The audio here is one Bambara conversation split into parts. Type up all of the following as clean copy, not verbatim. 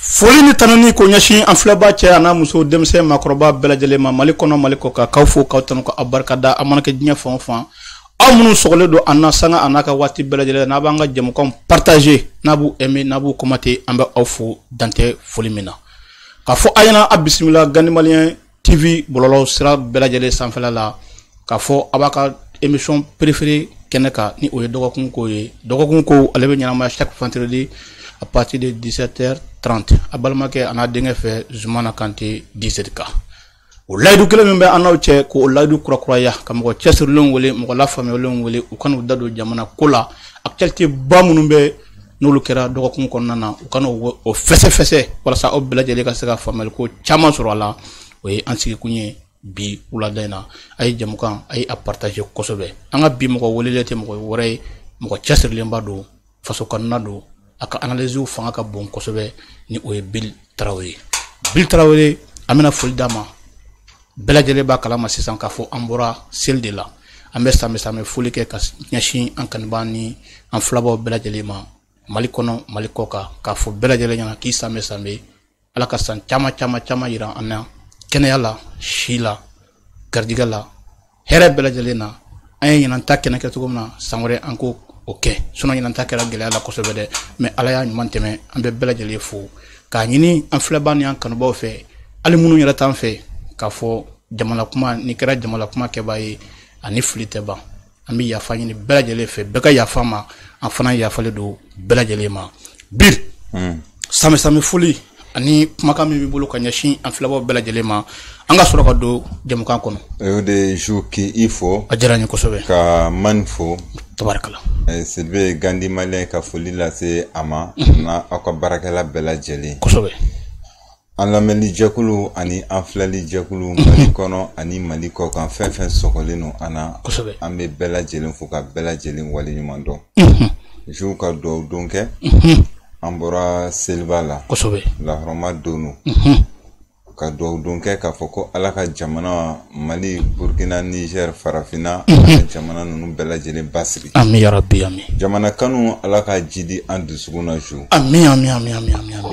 Foli ni tanani ko ɲɛsin an filɛba cɛ a n'a muso denmisɛn maakɔrɔba bɛɛ lajɛlen ma Mali kɔnɔ Mali kɔ kan k'aw fo k'aw tanu ka barikada a mana kɛ diɲɛ fan o fan aw minnu sɔgɔlen don an na sanga a n'a ka waati bɛɛ lajɛlen n'a b'an ka jɛmukanw partager n'a b'u aimer n'a b'u commenter an bɛ aw fo dantɛ foli min na k'a fɔ a ɲɛna a bisimila Gandi Malien TV bɔlɔlɔ sira bɛɛ lajɛlen sanfɛla la k'a fɔ a b'a ka émission préférée kɛnɛ kan ni o ye dɔgɔkun ko ye dɔgɔkun ko ale bɛ ɲɛnamaya chaque vendredi à partir de 17h30 a balimakɛ a n'a denkɛ fɛ Zumana Kante 17K o layidu kelen min bɛ an n'aw cɛ k'o layidu kurakuraya ka mɔgɔ cɛsirilenw wele mɔgɔ lafaamuyalenw wele u kan'u da don jamana ko la actualité ba minnu bɛ n'olu kɛra dɔgɔkun kɔnɔna na u kan'o o fɛsɛfɛsɛ walasa aw bɛɛ lajɛlen ka se ka faamuyali ko caman sɔrɔ a la o ye an sigikun ye bi wulada in na a ye jamukan a ye a partager kosɛbɛ an ka bi mɔgɔ welelen tɛ mɔgɔ wɛrɛ ye mɔgɔ cɛsirilenba don faso kɔnɔna don a ka analyse fanga ka bon kosɛbɛ ni o ye Bill Tarawele an bɛna foli d'a ma bɛɛ lajɛlen b'a kalama sisan k'a fɔ an bɔra seli de la an bɛ samɛ foli kɛ ka ɲɛsin an kanubaa ni an filabaw bɛɛ lajɛlen ma Mali kɔnɔ Mali kɔ kan k'a fɔ bɛɛ lajɛlen ɲɛna k'i samɛ Ala ka san caman yira an na kɛnɛya la si la garijɛgɛ la hɛrɛ bɛɛ lajɛlen na an ye ɲinan ta kɛnɛ kɛ cogo min na san wɛrɛ an ko o kɛ sinon ɲinan ta kɛra gɛlɛya la kosɛbɛ dɛ mais Ala y'a ɲuman tɛmɛ an bɛ bɛɛ lajɛlen fo k'a ɲini an filɛbaa ni an kanubaw fɛ hali minnu yɛrɛ t'an fɛ k'a fɔ jamana kuma ni kɛra jamana kuma kɛbaa ye ani fili tɛ ban an bɛ yafa ɲini bɛɛ lajɛlen fɛ bɛɛ ka yafa ma an fana yafalen don bɛɛ lajɛlen ma bir samɛ foli ani kumakan min b'i bolo ka ɲɛsin an filɛbaw bɛɛ lajɛlen ma an ka sɔrɔ ka don jamukan kɔnɔ o de jour k'i fo a diyara n ye kosɛbɛ ka man fo tabarikala Sylvain Gandi Malien ka foli lase a ma n'a aw ka baarakɛla bɛɛ lajɛlen kosɛbɛ an lamɛnni jɛkulu ani an filɛli jɛkulu Mali kɔnɔ ani Mali kɔ kan fɛn fɛn sɔgɔlen don an na an bɛ bɛɛ lajɛlen fo ka bɛɛ lajɛlen waleɲuman dɔn jour ka duwawu don kɛ an bɔra seliba la kosɛbɛ lahɔrɔma don ka duwawu don kɛ k'a fɔ ko Ala ka jamana Mali Burkina Niger Farafina jamana ninnu bɛɛ lajɛlen basigi amin ya rabbi amin jamana kanu Ala ka jidi an dusukun na ju amin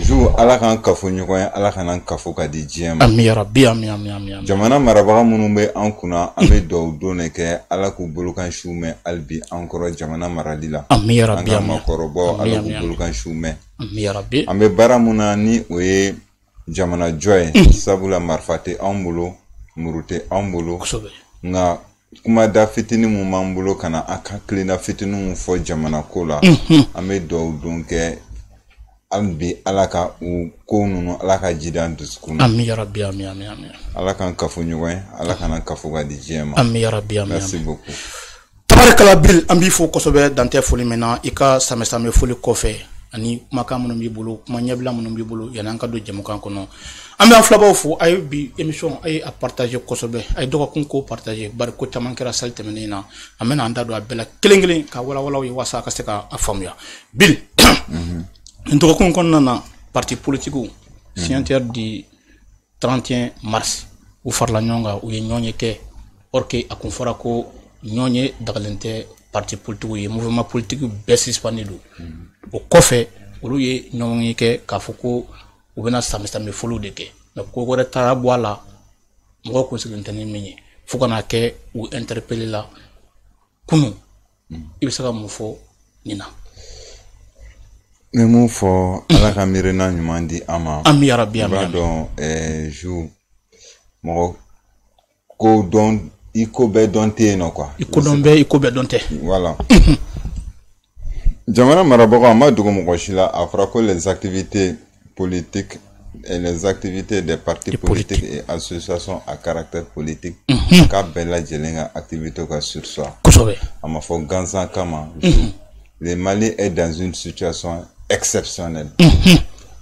ju Ala k'an kafo ɲɔgɔn ye Ala kana kafo ka di diɲɛ ma amin ya rabbi amin jamana marabaga minnu bɛ an kunna an bɛ duwawu don de kɛ Ala k'u bolokan su mɛn hali bi an kɔrɔ jamana marali la amin ya rabbi an ka maakɔrɔbaw Ala k'u bolokan su mɛn amin ya rabbi an bɛ baara mun na ni o ye jamana jɔ ye sabula marifa tɛ anw bolo muru tɛ anw bolo nka kumada fitinin mun b'an bolo ka na an ka hakilina fitininw fɔ jamana ko la an bɛ duwawu don kɛ hali bi Ala ka u ko ninnu Ala ka jidi an dusukun na amin ya rabbi amin Ala k'an kafo ɲɔgɔn ye Ala kana kafo ka di diɲɛ ma amin ya rabbi amin merci beaucoup tabarikala Bill an b'i fo kosɛbɛ dantɛ foli min na i ka samɛ foli kɔfɛ ani kumakan minnu b'i bolo kuma ɲɛbila minnu b'i bolo yanni an ka don jamukan kɔnɔ an bɛ an filabaw fo a ye bi émission a ye a partager kosɛbɛ a ye dɔgɔkun ko partager bari ko caman kɛra sali tɛmɛnen na an bɛna an da don a bɛɛ la kelen ka walawalaw ye walasa a ka se ka a faamuya Bill nin dɔgɔkun kɔnɔna na parti politiques signataires du 31 mars u farala ɲɔgɔn kan u ye ɲɔgɔn ye kɛ or que a kun fɔra ko ɲɔgɔn ye dagalen tɛ parti politiques ye mouvement politique bɛɛ suspendu don o kɔfɛ olu ye ɲɔgɔn ye kɛ k'a fɔ ko u bɛna samɛ foliw de kɛ mais ko wɛrɛ taara bɔ a la mɔgɔw kun sigilen tɛ ni min ye fo ka n'a kɛ u interpeller la kunun i bɛ se ka mun fɔ nin na n bɛ mun fɔ Ala ka miirina ɲuman di an ma amin ya rabbi amin b'a dɔn jour mɔgɔ ko dɔn i ko bɛɛ dɔn tɛ yen nɔ quoi i ko dɔn bɛɛ i ko bɛɛ dɔn tɛ voilà jamana marabagaw a ma dogo mɔgɔ si la a fɔra ko les activités politiques et les activités des partis politiques et associations à caractère politique k'a bɛɛ lajɛlen ka activité ka surseoir kosɛbɛ a ma fɔ gansan kama le Mali est dans une situation exceptionnelle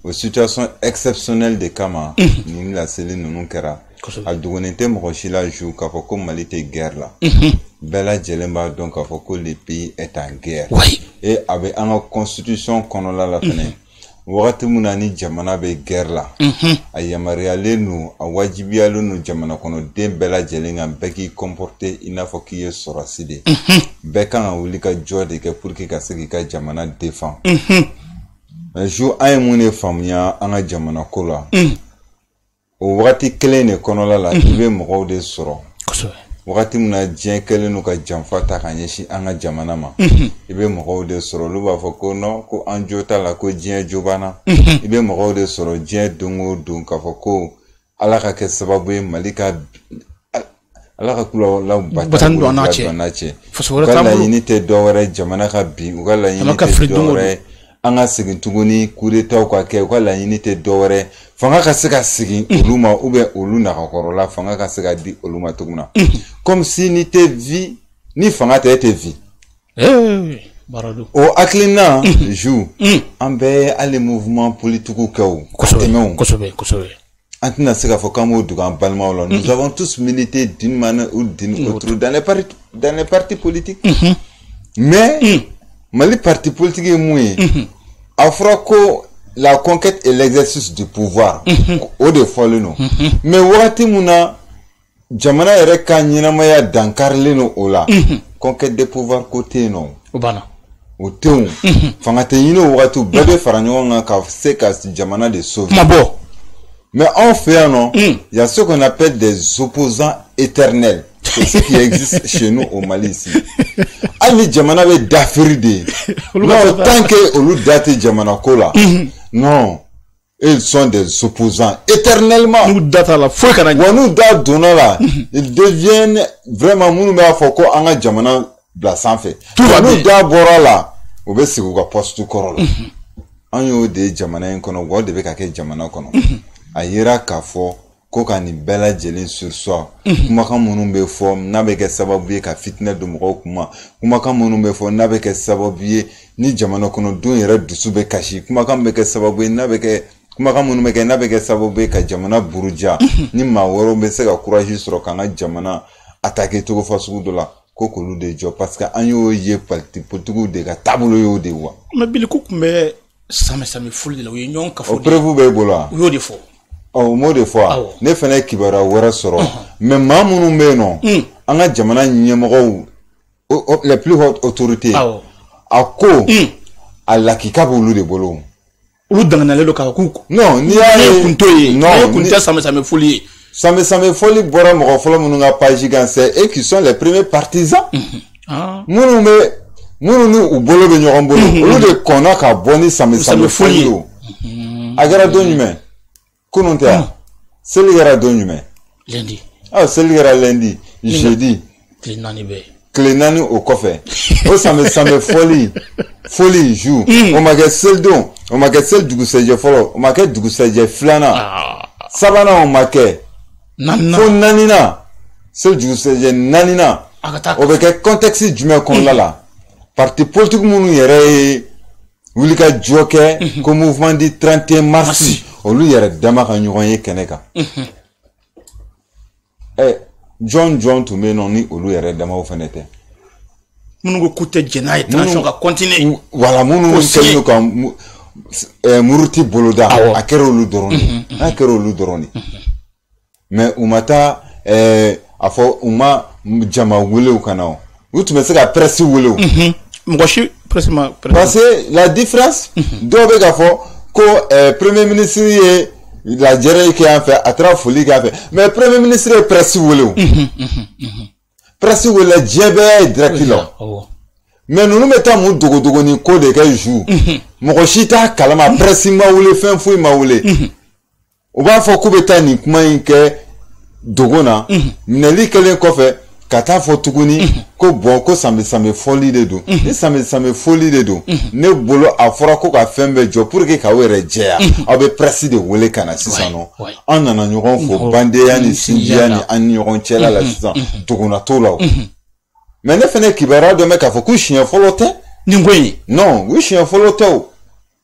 o situation exceptionnelle de kama ni laseli ninnu kɛra a dogonen tɛ mɔgɔ si la ju k'a fɔ ko Mali tɛ guerre la bɛɛ lajɛlen b'a dɔn k'a fɔ ko le pays est en guerre et a bɛ an ka constitution kɔnɔla la fɛnɛ wagati min na ni jamana bɛ guerre la a yamaruyalen don a wajibiyalen don jamana kɔnɔden bɛɛ lajɛlen kan bɛɛ k'i comporter i n'a fɔ k'i ye sɔrɔsi de bɛɛ kan ka wuli ka jɔ de kɛ pour que ka se k'i ka jamana défend un jour an ye mun de faamuya an ka jamana ko la o wagati kelen de kɔnɔla la i bɛ mɔgɔw de sɔrɔ wagati min na diɲɛ kɛlen n'u ka janfa ta ka ɲɛsin an ka jamana ma i bɛ mɔgɔw de sɔrɔ olu b'a fɔ ko non ko an jo t'a la ko diɲɛ jo banna i bɛ mɔgɔw de sɔrɔ diɲɛ don o don k'a fɔ ko ala ka kɛ sababu ye mali ka ala ka kulawalaw batan don n'a cɛ u ka laɲini tɛ dɔwɛrɛ jamana ka bin u ka laɲini tɛ dɔwɛrɛ an ka segin tuguni coup d'état ka kɛ u ka laɲini tɛ dɔwɛrɛ fanga ka se ka segin olu ma ou bien olu nakɔrɔla fanga ka se ka di olu ma tuguna comme si ni tɛ vie ni fanga tɛ tɛ vie o hakilina jou an bɛ hali mouvement politique kɛ o kosɛbɛ an tɛna se k'a fɔ k'an b'o dogo an balimaw la nous avons tous milité d'une manière ou d'une autre dans les partis politiques mais Mali parti politique est mouillé. Afrako la conquête et l'exercice du pouvoir. Au de follow no. Mais wati muna jamana yere ka nyinamaya dankarle no ola. Conquête de pouvoir côté no. Obana. O teun. Fangate yino watu bebe faranyo nga ka se ka jamana de sauver. Mabo. Mais en fait non, il y a ce qu'on appelle des opposants éternels. C'est ce qui existe chez nous au Mali ici. Ali Jamana ve dafiride. Non, tant que olu date Jamana kola. Non. Ils sont des opposants éternellement. Nous date la foi kana. Nous date donna là. Ils deviennent vraiment munu me afoko anga Jamana bla sans fait. Nous date bora là. Obe sigu ka postu korola. Anyo de Jamana en kono wo de be ka ke Jamana kono. Ayira ka fo ko ka ni bela jelen sur soi kuma kan munun be fo na be ke sababu ye ka fitna do mɔgɔw kuma kan munun be fo na be ke sababu ye ni jamana kono don yɛrɛ dusu be kasi kuma kan be ke sababu ye na be ke kuma kan munun be ke na be ke sababu ye ka jamana buruja ni maa wɛrɛw be se ka courage sɔrɔ kan ka jamana attaquer togo fasugu dɔ la ko k'olu de jɔ parce que an y'o ye parti politiques de ka taabolo y'o de wa mais bili ko kun bɛ samɛ foli de la o ye ɲɔgɔn kafo o preuve b'e bolo wa o y'o de fɔ au mot de foi ne fene kibara wara soro mais ma munu be non an ka jamana ɲɛmɔgɔw les plus hautes autorités a ko a lakika b'olu de bolo olu danganalen do ka ku non ni y'a ye kun to ye non kun tɛ samɛ foli ye samɛ foli bɔra mɔgɔ fɔlɔ minnu ka page kan c'est eux qui sont les premiers partisans minnu ni u bolo bɛ ɲɔgɔn bolo olu de kɔnna ka bɔ ni samɛ foli do a kɛra don jumɛn kunun tɛ yan seli kɛra don jumɛn lundi seli kɛra lundi jeudi tile naani o kɔfɛ o samɛ foli jour o ma kɛ seli don o ma kɛ seli dugusɛjɛ fɔlɔ o ma kɛ dugusɛjɛ filanan sabanan o ma kɛ fo naaninan seli dugusɛjɛ naaninan o bɛ kɛ contexte jumɛn kɔnɔna la parti politique minnu yɛrɛ ye wuli ka jɔ kɛ ko mouvement du 31 mars olu yɛrɛ dama ka ɲɔgɔn ye kɛnɛ kan jɔn tun bɛ yen nɔ ni olu yɛrɛ damaw fɛnɛ tɛ minnu ko k'u tɛ jɛn n'a ye transition ka continuer wala minnu kɛlen don ka muruti boloda a kɛra olu dɔrɔn de mais u ma taa a fɔ u ma jama welew ka na u tun bɛ se ka presse welew mɔgɔ si presse ma parce que la différence dɔw bɛ ka fɔ ko premier ministre ye lajɛrɛ kɛ yan fɛ a taara foli kɛ yan fɛ mais premier ministre ye presse wele o presse wele diɲɛ bɛɛ ye direct la mais ninnu bɛ taa mun dogodogoni ko de kɛ jour mɔgɔ si t'a kalama presse ma wele fɛn foyi ma wele u b'a fɔ k'u bɛ taa nin kuma in kɛ dogo na minɛli kɛlen kɔfɛ ka taa fɔ tuguni ko bon ko samɛ foli de don ni samɛ foli de don ne bolo a fɔra ko ka fɛn bɛɛ jɔ pour que k'aw yɛrɛ jɛya aw bɛ presse de wele ka na sisan nɔ an nana ɲɔgɔn fɔ bandeya ni sinjiya ni an ni ɲɔgɔn cɛla la sisan dogona t'o la o mais ne fɛnɛ kibaruya dɔ bɛ k'a fɔ k'u siɲɛ fɔlɔ tɛ nin ko in non u siɲɛ fɔlɔ tɛ o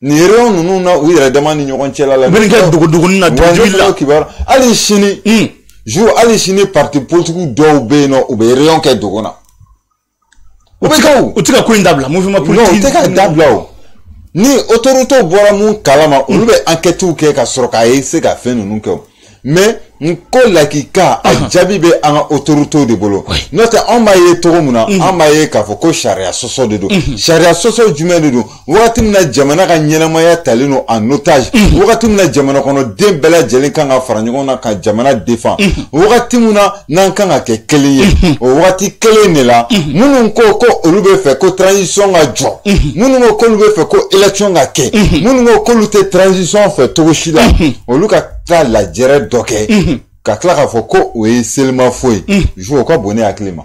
nin réunion ninnu na u yɛrɛ dama ni ɲɔgɔn cɛla la u bɛ nin kɛ dogodogoni na hali sini jour hali sini parti politique dɔw bɛ yen nɔ u bɛ réunion kɛ dogo na u bɛ kɛ o u tɛ ka ko in dabila mouvement politique non u tɛ ka dabila o ni autorité bɔra mun kalama olu bɛ enquête kɛ ka sɔrɔ k'a ye se ka fɛn ninnu kɛ o mais Nko la kika a jabi be an autorité de bolo. Note on ma ye togo muna an ma ye ka fo ko sharia soso de do. Sharia soso jume de do. Wakati mina jamana ka nyenamaya taleno en otage. Wakati mina jamana kono den bela jelen kan ga fara ɲɔgɔn na ka jamana défend. Wakati muna nan kan ga kɛ kelen ye. O wakati kelen ne la munun ko olu be fɛ ko transition ga jɔ. Munun ko olu be fɛ ko élection ga kɛ. Munun ko olu te transition fɛ togo si la. Olu ka tla la jɛrɛ dɔ kɛ. Ka tla ka fɔ ko o ye selima foyi. Jou ko bonne hakili ma.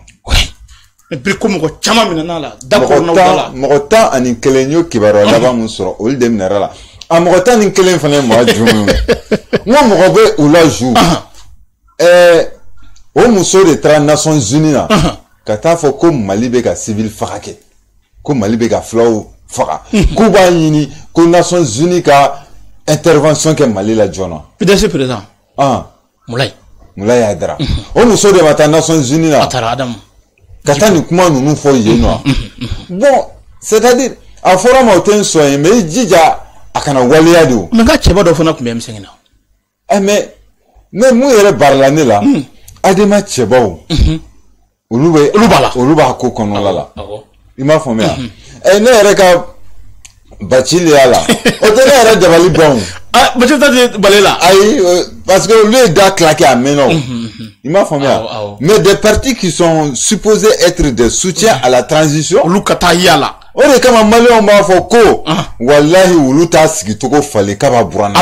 Mais bi ko mɔgɔ caman minɛna la. D'accord n'aw la. Mɔgɔ tan ani kelen yo kibaruya laban mun sɔrɔ olu de minɛra la. A mɔgɔ tan ni kelen fana ye mɔgɔ jumu. Ngo mɔgɔ bɛ u la jou. O muso de taara Nations Unies na. Ka taa fɔ ko Mali bɛ ka civil faga kɛ. Ko Mali bɛ ka fulaw faga. K'u b'a ɲini ko Nations Unies ka intervention kɛ Mali la joona. PDC président. Moulay Adra. O muso de ma taa Nations Unies na. Atara Adam. Ka taa ni kuma ninnu fɔ yen nɔ. Bon, c'est-à-dire a fɔra ma o tɛ n sɔn ye mais i jija a kana waleya de o. Mais n ka cɛba dɔ fana tun bɛ misɛnnin na. Mais mun yɛrɛ barila ne la. Adama cɛbaw. Olu b'a ko kɔnɔla la. I m'a faamuya. Ne yɛrɛ ka Bacili y'a la. O tɛ ne yɛrɛ dabali ban o. Bacili ta tɛ bali la. Ayi, parce que olu ye da claqué à mɛnna o. I m'a faamuya. Mais des partis qui sont supposés être des soutiens à la transition. Olu ka taa yala. O de kama maliyɛnw b'a fɔ ko walahi olu t'a sigi cogo falen k'a b'a buran na.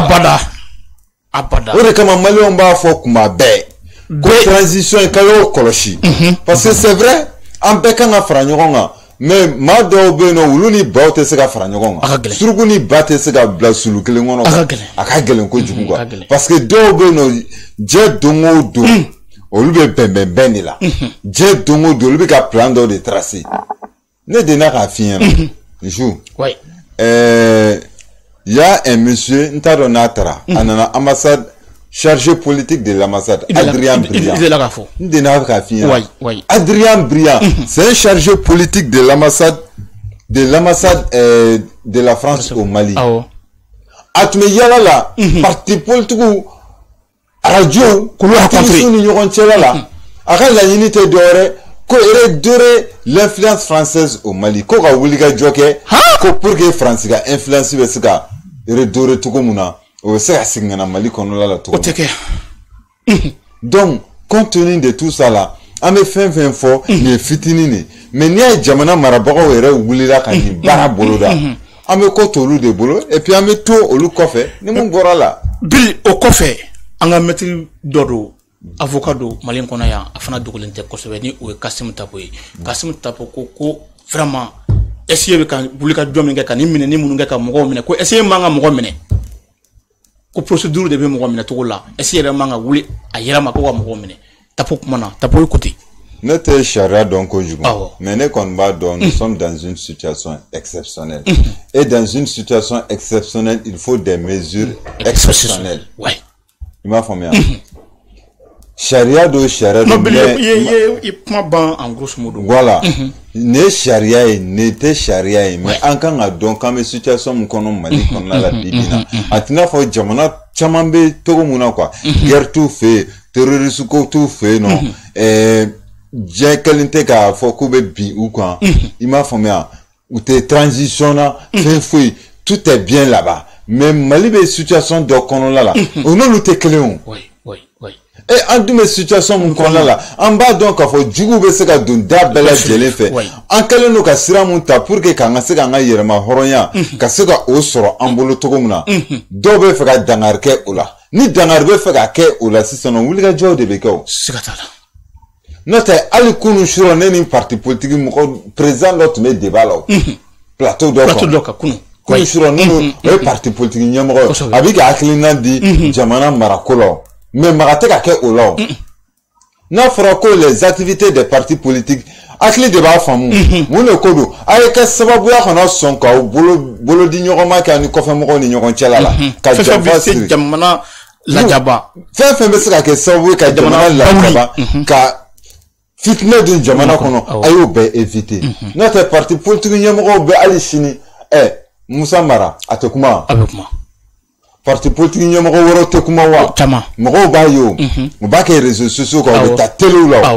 Abada. O de kama maliyɛnw b'a fɔ kuma bɛɛ. Ko transition k'a y'o kɔlɔsi. Parce que c'est vrai an bɛɛ kan ka fara ɲɔgɔn kan. Mais maa dɔw bɛ yen nɔ olu ni baw tɛ se ka fara ɲɔgɔn kan. Suruku ni ba tɛ se ka bila sulu kelen kɔnɔ. A ka gɛlɛn kojugu quoi. Parce que dɔw bɛ yen nɔ diɲɛ don o don olu bɛ bɛnbɛnbɛn de la. Diɲɛ don o don olu bɛ ka plan dɔw de tracer. Ne de n'a k'a f'i ɲɛna. Jou. Il y a un monsieur n t'a dɔn n'a taara. A nana ambassade. Chargé politique de l'ambassade, Adrien Briand. Adrien Briand, c'est un chargé politique de l'ambassade de la France au Mali. Atme yala la, parti politique radio, la unité d'ore, ko réduire l'influence française au Mali. Ko ka wuliga joke, ko pour que France ga influence be sika réduire tout comme na. Donc, compte tenu de tout ça là, on me fait 20 fois, les fitinini. Mais n'y a jamais marabago et roulira quand il barra boloda. On me cote au loup de bolo, et puis on me tout au loup coffre, ni mon gora là. Bill au coffre, on a mettre d'oro, avocat do, malin konaya, afin de rouler kosoveni ou Kassim Tapoy. Kassim Tapoko, vraiment, essayer de boulica domingue, can imminent, ni munga mongomene, essayer manga mongomene. Ko procédure de be mɔgɔ minɛ togo la est-ce yɛrɛ man ka wuli a yɛrɛ ma ko ka mɔgɔ minɛ tapo kuma na tapo écouter ne tɛ charia dɔn kojugu mais ne kɔni b'a dɔn nous sommes dans une situation exceptionnelle et dans une situation exceptionnelle il faut des mesures exceptionnelles il m'a faamuya charia do charia do mais kuma ban en grosso modo voilà ne charia ye ne tɛ charia ye mais an kan ka dɔn k'an bɛ situation min kɔnɔ Mali kɔnɔna la bi bi na a tɛna fɔ jamana caman bɛ togo mun na quoi guerre t'u fɛ yen terroriste ko t'u fɛ yen nɔ diɲɛ kɛlen tɛ k'a fɔ k'u bɛ bin u kan i m'a faamuya u tɛ transition na fɛn foyi tout est bien là-bas mais Mali bɛ situation dɔ kɔnɔna la o n'olu tɛ kelen o. Et en dum situation mun kɔnɔna la an b'a dɔn k'a fɔ jugu bɛ se ka don da bɛɛ lajɛlen fɛ an kɛlen don ka sira mun ta pour que k'an ka se k'an ka yɛrɛma hɔrɔnya ka se ka o sɔrɔ an bolo cogo min na dɔw bɛ fɛ ka dankari kɛ o la ni dankari bɛ fɛ ka kɛ o la sisan nɔ wulikajɔw de bɛ kɛ o. Siga t'a la. N'o tɛ hali kunun surɔ ne ni parti politique mɔgɔ président dɔ tun bɛ débat la o plateau dɔ kan kunun surɔ ninnu o ye parti politique ɲɛmɔgɔ a bɛ ka hakilina di jamana marako la o. Mais Marate ka kɛ o la o. N'a fɔra ko les activités des partis politiques hakili de b'a faamu mun de ko don a ye kɛ sababuya kana sɔn k'aw bolo di ɲɔgɔn ma kɛ ani kɔfɛmɔgɔw ni ɲɔgɔn cɛla la ka janfa siri jamana lajaba fɛn fɛn bɛ se ka kɛ sababu ye ka jamana lajaba ka fitinɛ dun jamana kɔnɔ a y'o bɛɛ éviter n'o tɛ parti politique ɲɛmɔgɔw bɛ hali sini Musa Mara a tɛ kuma parti politique ɲɛmɔgɔ wɛrɛw tɛ kuma wa mɔgɔw b'a ye o u b'a kɛ réseaux sociaux kan u bɛ taa téléw la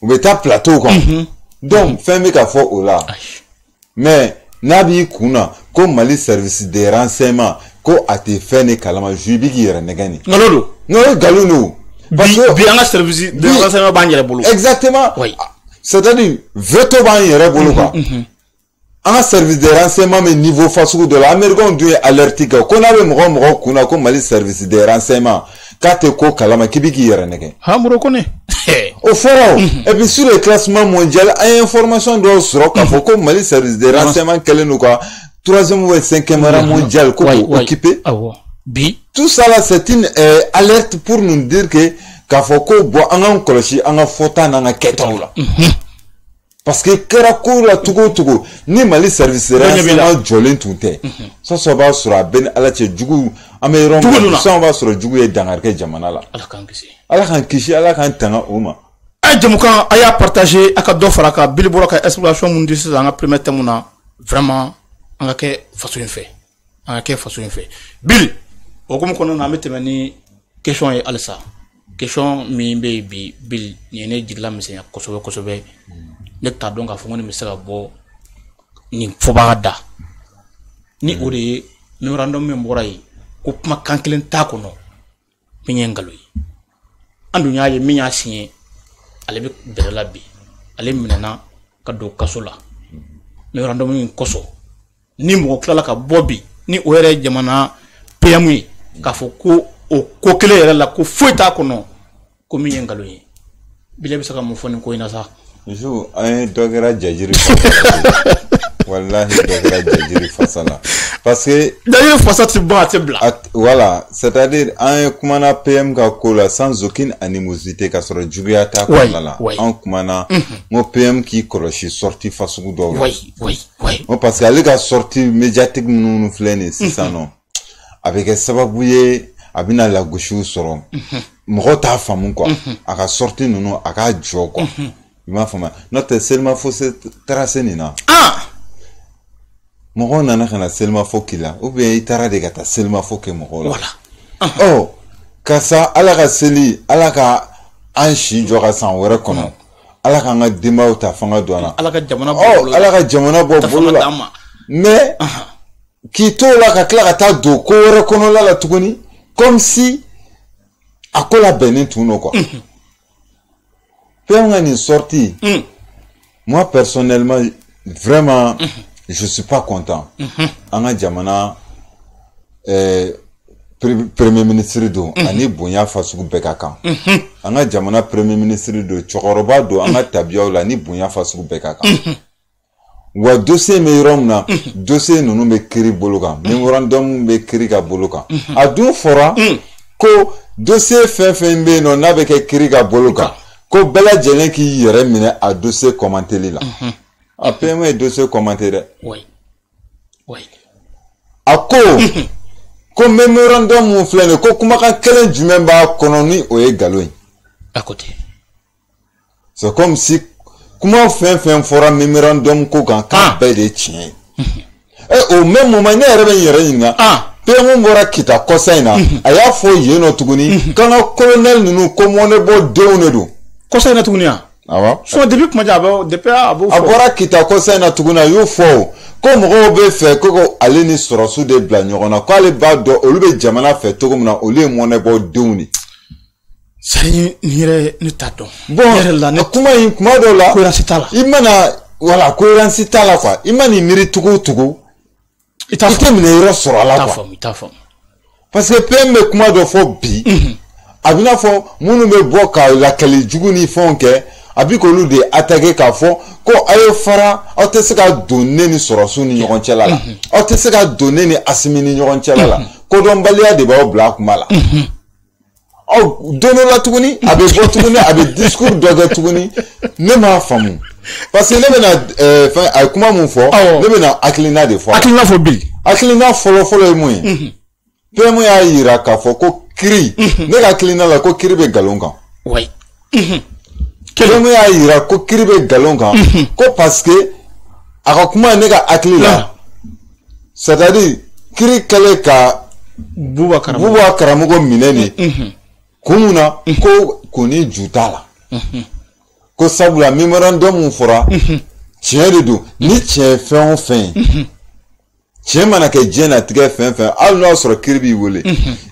u bɛ taa plateau kan donc fɛn bɛ ka fɔ o la mais n'a b'i kun na ko Mali service de renseignement ko a tɛ fɛn de kalama ju bi k'i yɛrɛ nɛgɛ nin ngalon don non o ngalon don parce que bi an ka service de renseignement b'an yɛrɛ bolo exactement c'est-à-dire veto b'an yɛrɛ bolo quoi an ka service de renseignement bɛ niveau fasugu dɔ la américains dun ye alerte kɛ ko n'a bɛ mɔgɔ kun na ko Mali service de renseignement k'a tɛ ko kalama k'i bi k'i yɛrɛ nɛgɛ Moro Kone au fɔra et puis sur le classement mondial an ye information dɔw sɔrɔ k'a fɔ ko Mali service de renseignement kɛlen don ka 3e ou 5e rang mondial ko occupé tout ça là c'est une alerte pour nous dire que k'a fɔ ko bon an k'an kɔlɔsi an ka fɔta n'an ka kɛtaw la parce que kɛra ko la togo togo ni Mali service de renseignement jɔlen tun tɛ sɔsɔ b'a sɔrɔ a bɛ ni Ala cɛ jugu an bɛ yɔrɔ min na sɔn b'a sɔrɔ jugu ye dankari kɛ jamana la Ala k'an kisi Ala k'an tanga o ma jamukan a y'a partager a ka dɔ fara ka Bili bɔra ka exploration mun di sisan an ka premier thème na vraiment an ka kɛ faso in fɛ Bili o komi kɔnɔ na an bɛ tɛmɛ ni question ye halisa question min bɛ bi Bili ni ne jigila misɛnya kosɛbɛ ne t'a dɔn k'a fɔ ko nin bɛ se ka bɔ nin fɔbaga da ni o de ye memorandum min bɔra yen ko kumakan kelen t'a kɔnɔ min ye nkalon ye an dun y'a ye min y'a signé ale bɛ bɛrɛ la bi ale minɛna ka don kaso la memorandum in kɔsɔn ni mɔgɔ tilala ka bɔ bi ni o yɛrɛ ye jamana PM ye k'a fɔ ko o ko kelen yɛrɛ la ko foyi t'a kɔnɔ ko min ye nkalon ye Bili bɛ se ka mun fɔ nin ko in na sa Jou an ye dɔ kɛra jajiri wallahi dɔ kɛra jajiri fasa la parce que jajiri fasa tɛ ban a tɛ bila voilà c'est-à-dire an ye kumana PM ka ko la sans aucune animosité ka sɔrɔ juguya t'a kɔnɔna la an kumana n ko PM k'i kɔlɔsi sortie fasugu dɔw la n parce que ale ka sortie médiatique minnu filɛ nin sisan nɔ a bɛ kɛ sababu ye a bɛna lagosiw sɔrɔ mɔgɔw t'a faamu quoi a ka sortie ninnu a k'a jɔ quoi il m'a fama n'o tɛ Selma fo se tracé nin na mɔgɔw nana ka na Selma fo k'i la ou bien i taara de ka taa Selma fo kɛ mɔgɔw la karisa Ala ka seli Ala ka an si jɔ ka san wɛrɛ kɔnɔ Ala k'an ka denbayaw ta fanga don an na Ala ka jamana bɔ bolo la mais k'i to la ka tila ka taa don ko wɛrɛ kɔnɔla la tuguni comme si a ko labɛnnen tun don quoi PM une sortie. Moi personnellement, vraiment, je suis pas content. Anga jamana premier ministre do ani bonya fasugu bɛɛ kan. Anga jamana premier ministre do cɛkɔrɔba do anga tabiyaw la ni bonya fasugu bɛɛ kan. Wa dossier me yɔrɔ min na dossier ninnu bɛ kiri bolo kan memorandum bɛ kiri ka bolo kan. A dun fɔra ko dossier fɛn fɛn bɛ yen nɔ n'a bɛ kɛ kiri ka bolo kan. Ko bɛɛ lajɛlen k'i yɛrɛ minɛ a dossier commenter la a PM ye dossier commenter dɛ a ko memorandum mun filɛ nin ko kumakan kelen jumɛn b'a kɔnɔ ni o ye nkalon ye c'est comme si kuma fɛn fɛn fɔra memorandum ko kan k'a bɛɛ de tiɲɛ ye au même moment ne yɛrɛ bɛ n yɛrɛ ɲininka PM bɔra kita kɔsa in na a y'a fɔ yen nɔ tuguni k'an ka colonel ninnu ko mɔnɛbɔ denw de don kɔsa in na tuguni a so depuis kuma ja depuis a b'o fɔ a bɔra kita kɔsa in na tuguni a y'o fɔ ko mɔgɔw bɛ fɛ ko ale ni sɔrɔsiw de bila ɲɔgɔn na k'ale b'a dɔn olu bɛ jamana fɛ cogo min na olu ye mɔnɛbɔ denw de sari ni yɛrɛ ne t'a dɔn bon yɛrɛ la ne kuma in kuma dɔw la cohérence t'a la i mana voilà cohérence t'a la quoi i mana miiri cogo o cogo i tɛ minɛ yɔrɔ sɔrɔ a la quoi i t'a faamu parce que PM bɛ kuma dɔ fɔ bi a bɛ n'a fɔ minnu bɛ bɔ ka lakali jugu ni fɛnw kɛ a bɛ k'olu de attaquer k'a fɔ ko a ye fara aw tɛ se ka don ne ni sɔrɔsiw ni ɲɔgɔn cɛla la aw tɛ se ka don ne ni Asimi ni ɲɔgɔn cɛla la kodɔnbaliya de b'aw bila a kuma la don dɔ la tuguni a bɛ bɔ tuguni a bɛ discours dɔ kɛ tuguni ne m'a faamu parce que ne bɛna fɛn a ye kuma mun fɔ ne bɛna hakilina de fɔ hakilina fɔ bi hakilina fɔlɔ ye mun ye PM y'a yira k'a fɔ ko kiri ne ka hakilina la ko kiri bɛ nkalon kan PM y'a yira ko kiri bɛ nkalon kan ko parce que a ka kuma ne ka hakili la c'est à dire kiri kɛlen ka buba karamogo mineni kumuna ko koni jutala ko sabula memorandum fora tiɲɛ de don ni tiɲɛ fɛn o fɛn tiɲɛ mana kɛ diɲɛ na tigɛ fɛn fɛn hali n'o y'a sɔrɔ kiri b'i wele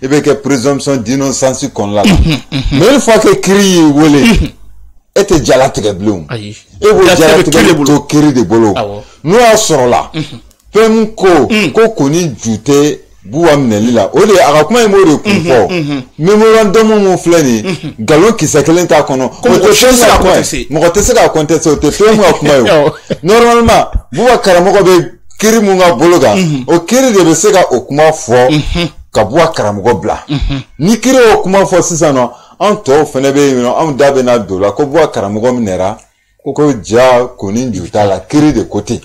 i bɛ kɛ présomption d'innocence kɔnɔna la mais une fois que kiri y'i wele e tɛ jalatigɛ bilen o e b'o jalatigɛ to kiri de bolo n'o y'a sɔrɔ la fɛn min ko koni ju tɛ buwa minɛli la o de a ka kuma in b'o de kun fɔ memorandum mun filɛ nin galon kisɛ kelen t'a kɔnɔ mɔgɔ tɛ se k'a contester o tɛ fɛn mun ka kuma ye o normalement buwa karamɔgɔ bɛ kiri mun ka bolo kan o kiri de bɛ se ka o kuma fɔ ka buwa karamɔgɔ bila ni kiri o kuma fɔ sisan nɔ an tɔw fɛnɛ bɛ yen nɔ anw da bɛ na don la ko buwa karamɔgɔ minɛra ko ja koni ju t'a la kiri de ko ten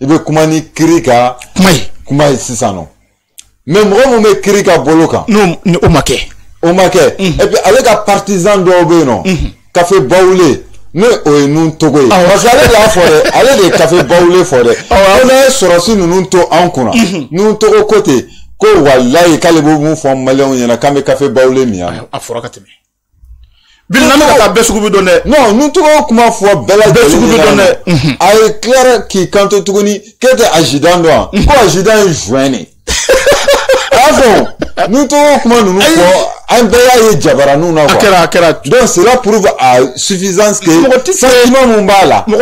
i bɛ kuma ni kiri ka kuma ye sisan nɔ. Mais mɔgɔ mun bɛ kiri ka bolo kan ni o ma kɛ et puis ale ka partisan dɔw bɛ yen nɔ kafe bawule ne o ye nun togo ye parce que ale de y'a fɔ dɛ ale de ye kafe bawule fɔ dɛ ko n'a ye sɔrɔsi ninnu to an kunna nun togo ko ten ko walayi k'ale b'o mun fɔ maliyɛnw ɲɛna k'an bɛ kafe bawule min yan a fɔra ka tɛmɛ bi n'an bɛ ka taa bɛɛ sugu bɛ dɔn dɛ non nun togo kuma fɔ bɛɛ lajɛlen ɲɛna a ye tila k'i kanto tuguni k'e tɛ ajidan dɔn wa ko ajidan ye juin de nous tous comment nous un bel jabara nous n'a pas donc cela prouve à suffisance que sentiment mon bala nous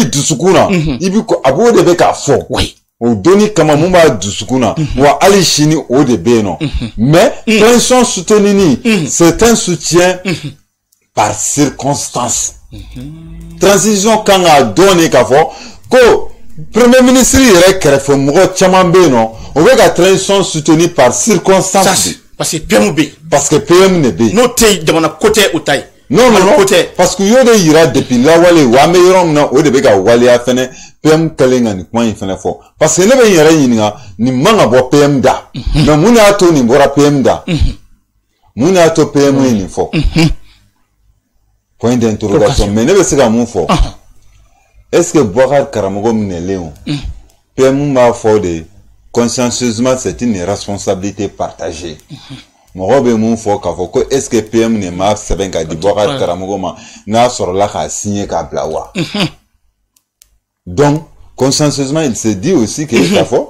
dusukuna ibi ko abo de be ka fo o doni kama mun ba dusukuna wa ali shini o de be no mais tension soutenue c'est un soutien par circonstance transition quand a donné ka fo ko Premier ministre yɛrɛ kɛrɛfɛ mɔgɔ caman bɛ yen nɔ o bɛ ka transition soutenue par circonstance parce que PM bɛ yen parce que PM de bɛ yen n'o tɛ yen jamana ko tɛ o ta ye non parce que u y'o de yira depuis lawale wa an bɛ yɔrɔ min na o de bɛ ka waleya fɛnɛ PM kɛlen ka nin kuma in fɛnɛ fɔ parce que ne bɛ n yɛrɛ ɲininka nin man ka bɔ PM da mais mun de y'a to nin bɔra PM da mun de y'a to PM ye nin fɔ point d'interrogation mais ne bɛ se ka mun fɔ est-ce que Boubacar Karamogo minɛlen PM m'a fɔ de consciencieusement c'est une responsabilité partagée mɔgɔ bɛ mun fɔ k'a fɔ ko est-ce que PM ne m'a sɛbɛn ka di Boubacar Karamogo ma n'a sɔrɔla k'a signer k'a bila wa donc consciencieusement il se dit aussi que k'a fɔ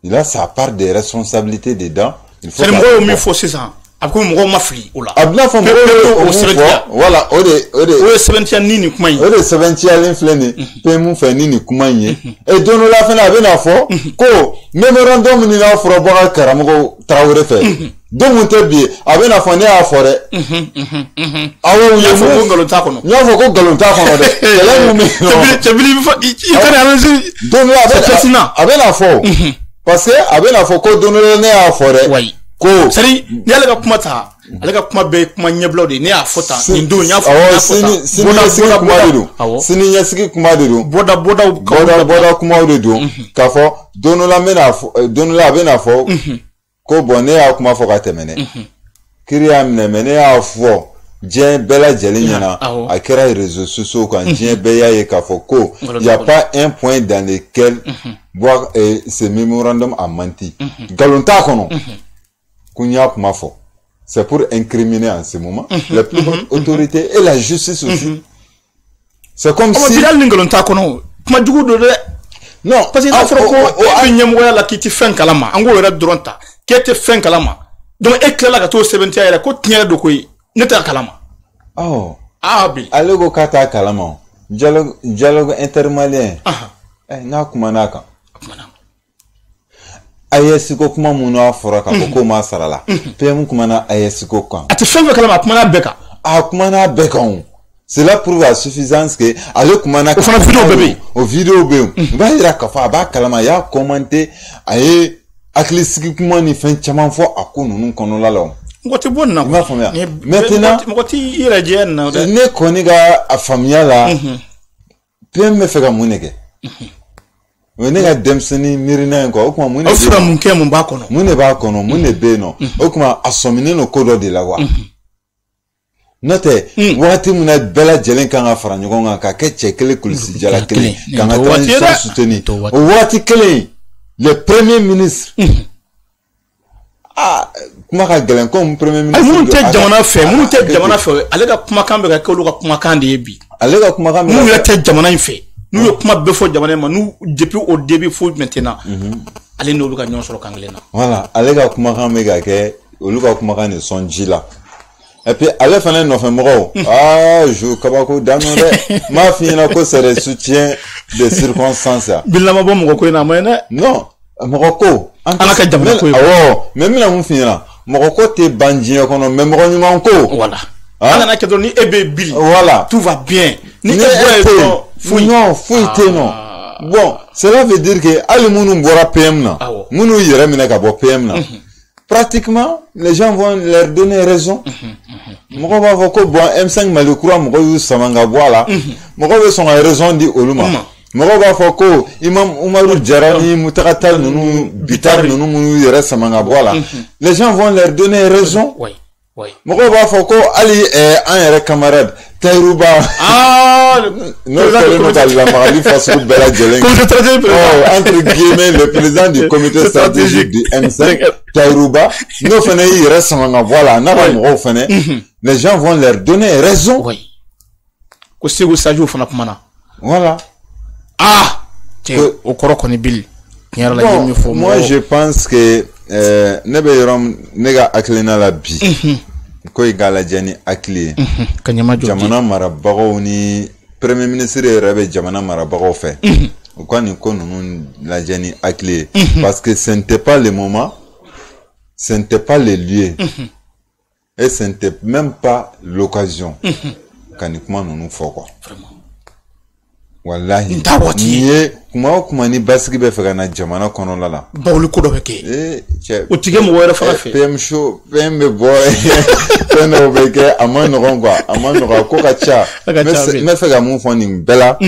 il a sa part de responsabilité dedans il faut mɔgɔ min fɔ sisan a ko mɔgɔ ma fili o la a bɛna fɔ mɔgɔ o sɛbɛntiya voilà o ye sɛbɛntiya ni kuma in o de sɛbɛntiyalen filɛ nin PM fɛ ni kuma in ye et don dɔ la fɛnɛ a bɛna fɔ ko memorandum min n'a fɔra Boubacar Karamogo Traoré fɛ don mun tɛ bi ye a bɛna fɔ ne y'a fɔ dɛ awɔ y'a fɔ ko nkalon t'a kɔnɔ n y'a fɔ ko nkalon t'a kɔnɔ dɛ kɛlɛ mun bɛ yen nɔ cɛbili i ka analyse don dɔ la a bɛna fɔ parce que a bɛna fɔ ko don dɔ la ne y'a fɔ dɛ ko sari ni ale ka kuma ta ale ka kuma bɛɛ kuma ɲɛbilaw de ne y'a fɔ tan nin don y'a fɔ sini ɲɛsigi kuma de don bɔda kumaw de don k'a fɔ don dɔ la a bɛna fɔ ko bon ne y'a kuma fɔ ka tɛmɛ dɛ kiri y'a minɛ mais ne y'a fɔ diɲɛ bɛɛ lajɛlen ɲɛna a kɛra réseaux sociaux kan diɲɛ bɛɛ y'a ye k'a fɔ ko y a pas un point dans lequel ce mémorandum a menti nkalon t'a kɔnɔ qu'on y a kuma fɔ c'est pour incriminer en ce moment la plus haute autorité et la justice aussi c'est comme si bilal ni ngalon t'a kɔnɔ kuma jugu do dɛ non parce que n'a fɔra ko e bɛ ɲɛmɔgɔya la k'i tɛ fɛn kalama an k'o yɛrɛ dɔrɔn ta k'e tɛ fɛn kalama donc e tilala ka t'o sɛbɛntiya yɛrɛ ko tiɲɛ don koyi ne tɛ kalama bi ale ko k'a t'a kalama dialogue intermalien n'a kuma n'a kan AES ko kuma mun n'a fɔra k'a fɔ ko m'a sara la PM kuma na AES ko kan a tɛ fɛn fɛn kalama a kuma n'a bɛɛ kan a kuma n'a bɛɛ kan cela prouve à suffisance que ale kuma na o fana vidéo bɛɛ bɛ yen o vidéo bɛ yen i b'a yira k'a fɔ a b'a kalama a y'a commenté a ye hakilisigi kuma ni fɛn caman fɔ a ko ninnu kɔnɔla la mɔgɔ tɛ bɔ nin na i m'a faamuya maintenant mɔgɔ t'i yɛrɛ jɛ nin na dɛ ne kɔni ka a faamuya la PM bɛ fɛ ka mun de kɛ o ne ka denmisɛnnin miirina in kɔ o kuma mun de bɛ yen aw fɛ ka mun kɛ mun b'a kɔnɔ mun de b'a kɔnɔ mun de bɛ yen nɔ o kuma a sɔminen don ko dɔ de la wa n'o tɛ wagati min na bɛɛ lajɛlen kan ka fara ɲɔgɔn kan ka kɛ cɛ kelen kulusi jala kelen kan ka transition soutenue o wagati kelen le premier ministre ah kuma ka gɛlɛn comme premier ministre minnu tɛ jamana fɛ ale ka kumakan bɛ ka kɛ olu ka kumakan de ye bi ale ka kumakan minnu yɛrɛ tɛ jamana in fɛ n'u ye kuma bɛɛ fɔ jamana in ma n'u depuis au début fo maintenant ale n'olu ka ɲɔgɔn sɔrɔ kan kelen na voilà ale ka kumakan bɛ ka kɛ olu ka kumakan de sɔn ji la et puis ale fana nɔfɛ mɔgɔw ah je kabako dano dɛ m'a f'i ɲɛna ko c'est le soutien des circonstances bilama bɔ mɔgɔ ko in na a ma ɲi dɛ non mɔgɔ ko an ka jamana ko ye awɔ mais mina mun f'i ɲɛna mɔgɔ ko tɛ ban diɲɛ kɔnɔ mais mɔgɔ ɲuman ko voilà an kana kɛ dɔrɔn ni e bɛ bili voilà tout va bien ni e bɔra yen dɔrɔn non foyi tɛ non bon cela veut dire que hali minnu bɔra PM na minnu yɛrɛ minɛ ka bɔ PM na pratiquement les gens vont leur donner raison mɔgɔ b'a fɔ ko bon M5 Mali kura mɔgɔ y'u sama ka bɔ a la mɔgɔ bɛ sɔn ka raison di olu ma mɔgɔ b'a fɔ ko Imam Umaru Jara ni Mutakata ninnu Bitar ninnu minnu yɛrɛ sama ka bɔ a la les gens vont leur donner raison mɔgɔ b'a fɔ ko hali an yɛrɛ camarade Tayiruba n'o kɛlen don ka lamagali fasugu bɛɛ lajɛlen entre guillemets le président du comité stratégique du M5 Tayiruba n'o fana y'i yɛrɛ sama ka bɔ a la n'a ka mɔgɔw fana les gens vont leur donner raison ko Segu Sadio fana kumana voilà o kɔrɔ kɔni bili tiɲɛ yɛrɛ la i ye min fɔ moi je pense que ne bɛ yɔrɔ ne ka hakilina la bi ko i k'a lajɛ ni hakili ye ka ɲɛma jɔ jamana marabagaw ni premier ministre yɛrɛ bɛ jamana marabagaw fɛ u ka nin ko ninnu lajɛ ni hakili ye parce que ce n'était pas le moment ce n'était pas le lieu et ce n'était même pas l'occasion ka nin kuma ninnu fɔ quoi wallahi ni ye kuma o kuma ni basigi bɛ fɛ ka na jamana kɔnɔla la bawuli ko dɔ bɛ kɛ o tigɛ mɔgɔ wɛrɛ fana fɛ PM show PM bɛ bɔ fɛn dɔw bɛ kɛ a ma nɔgɔn quoi a ma nɔgɔn a ko ka ca n bɛ fɛ ka mun fɔ nin bɛɛ la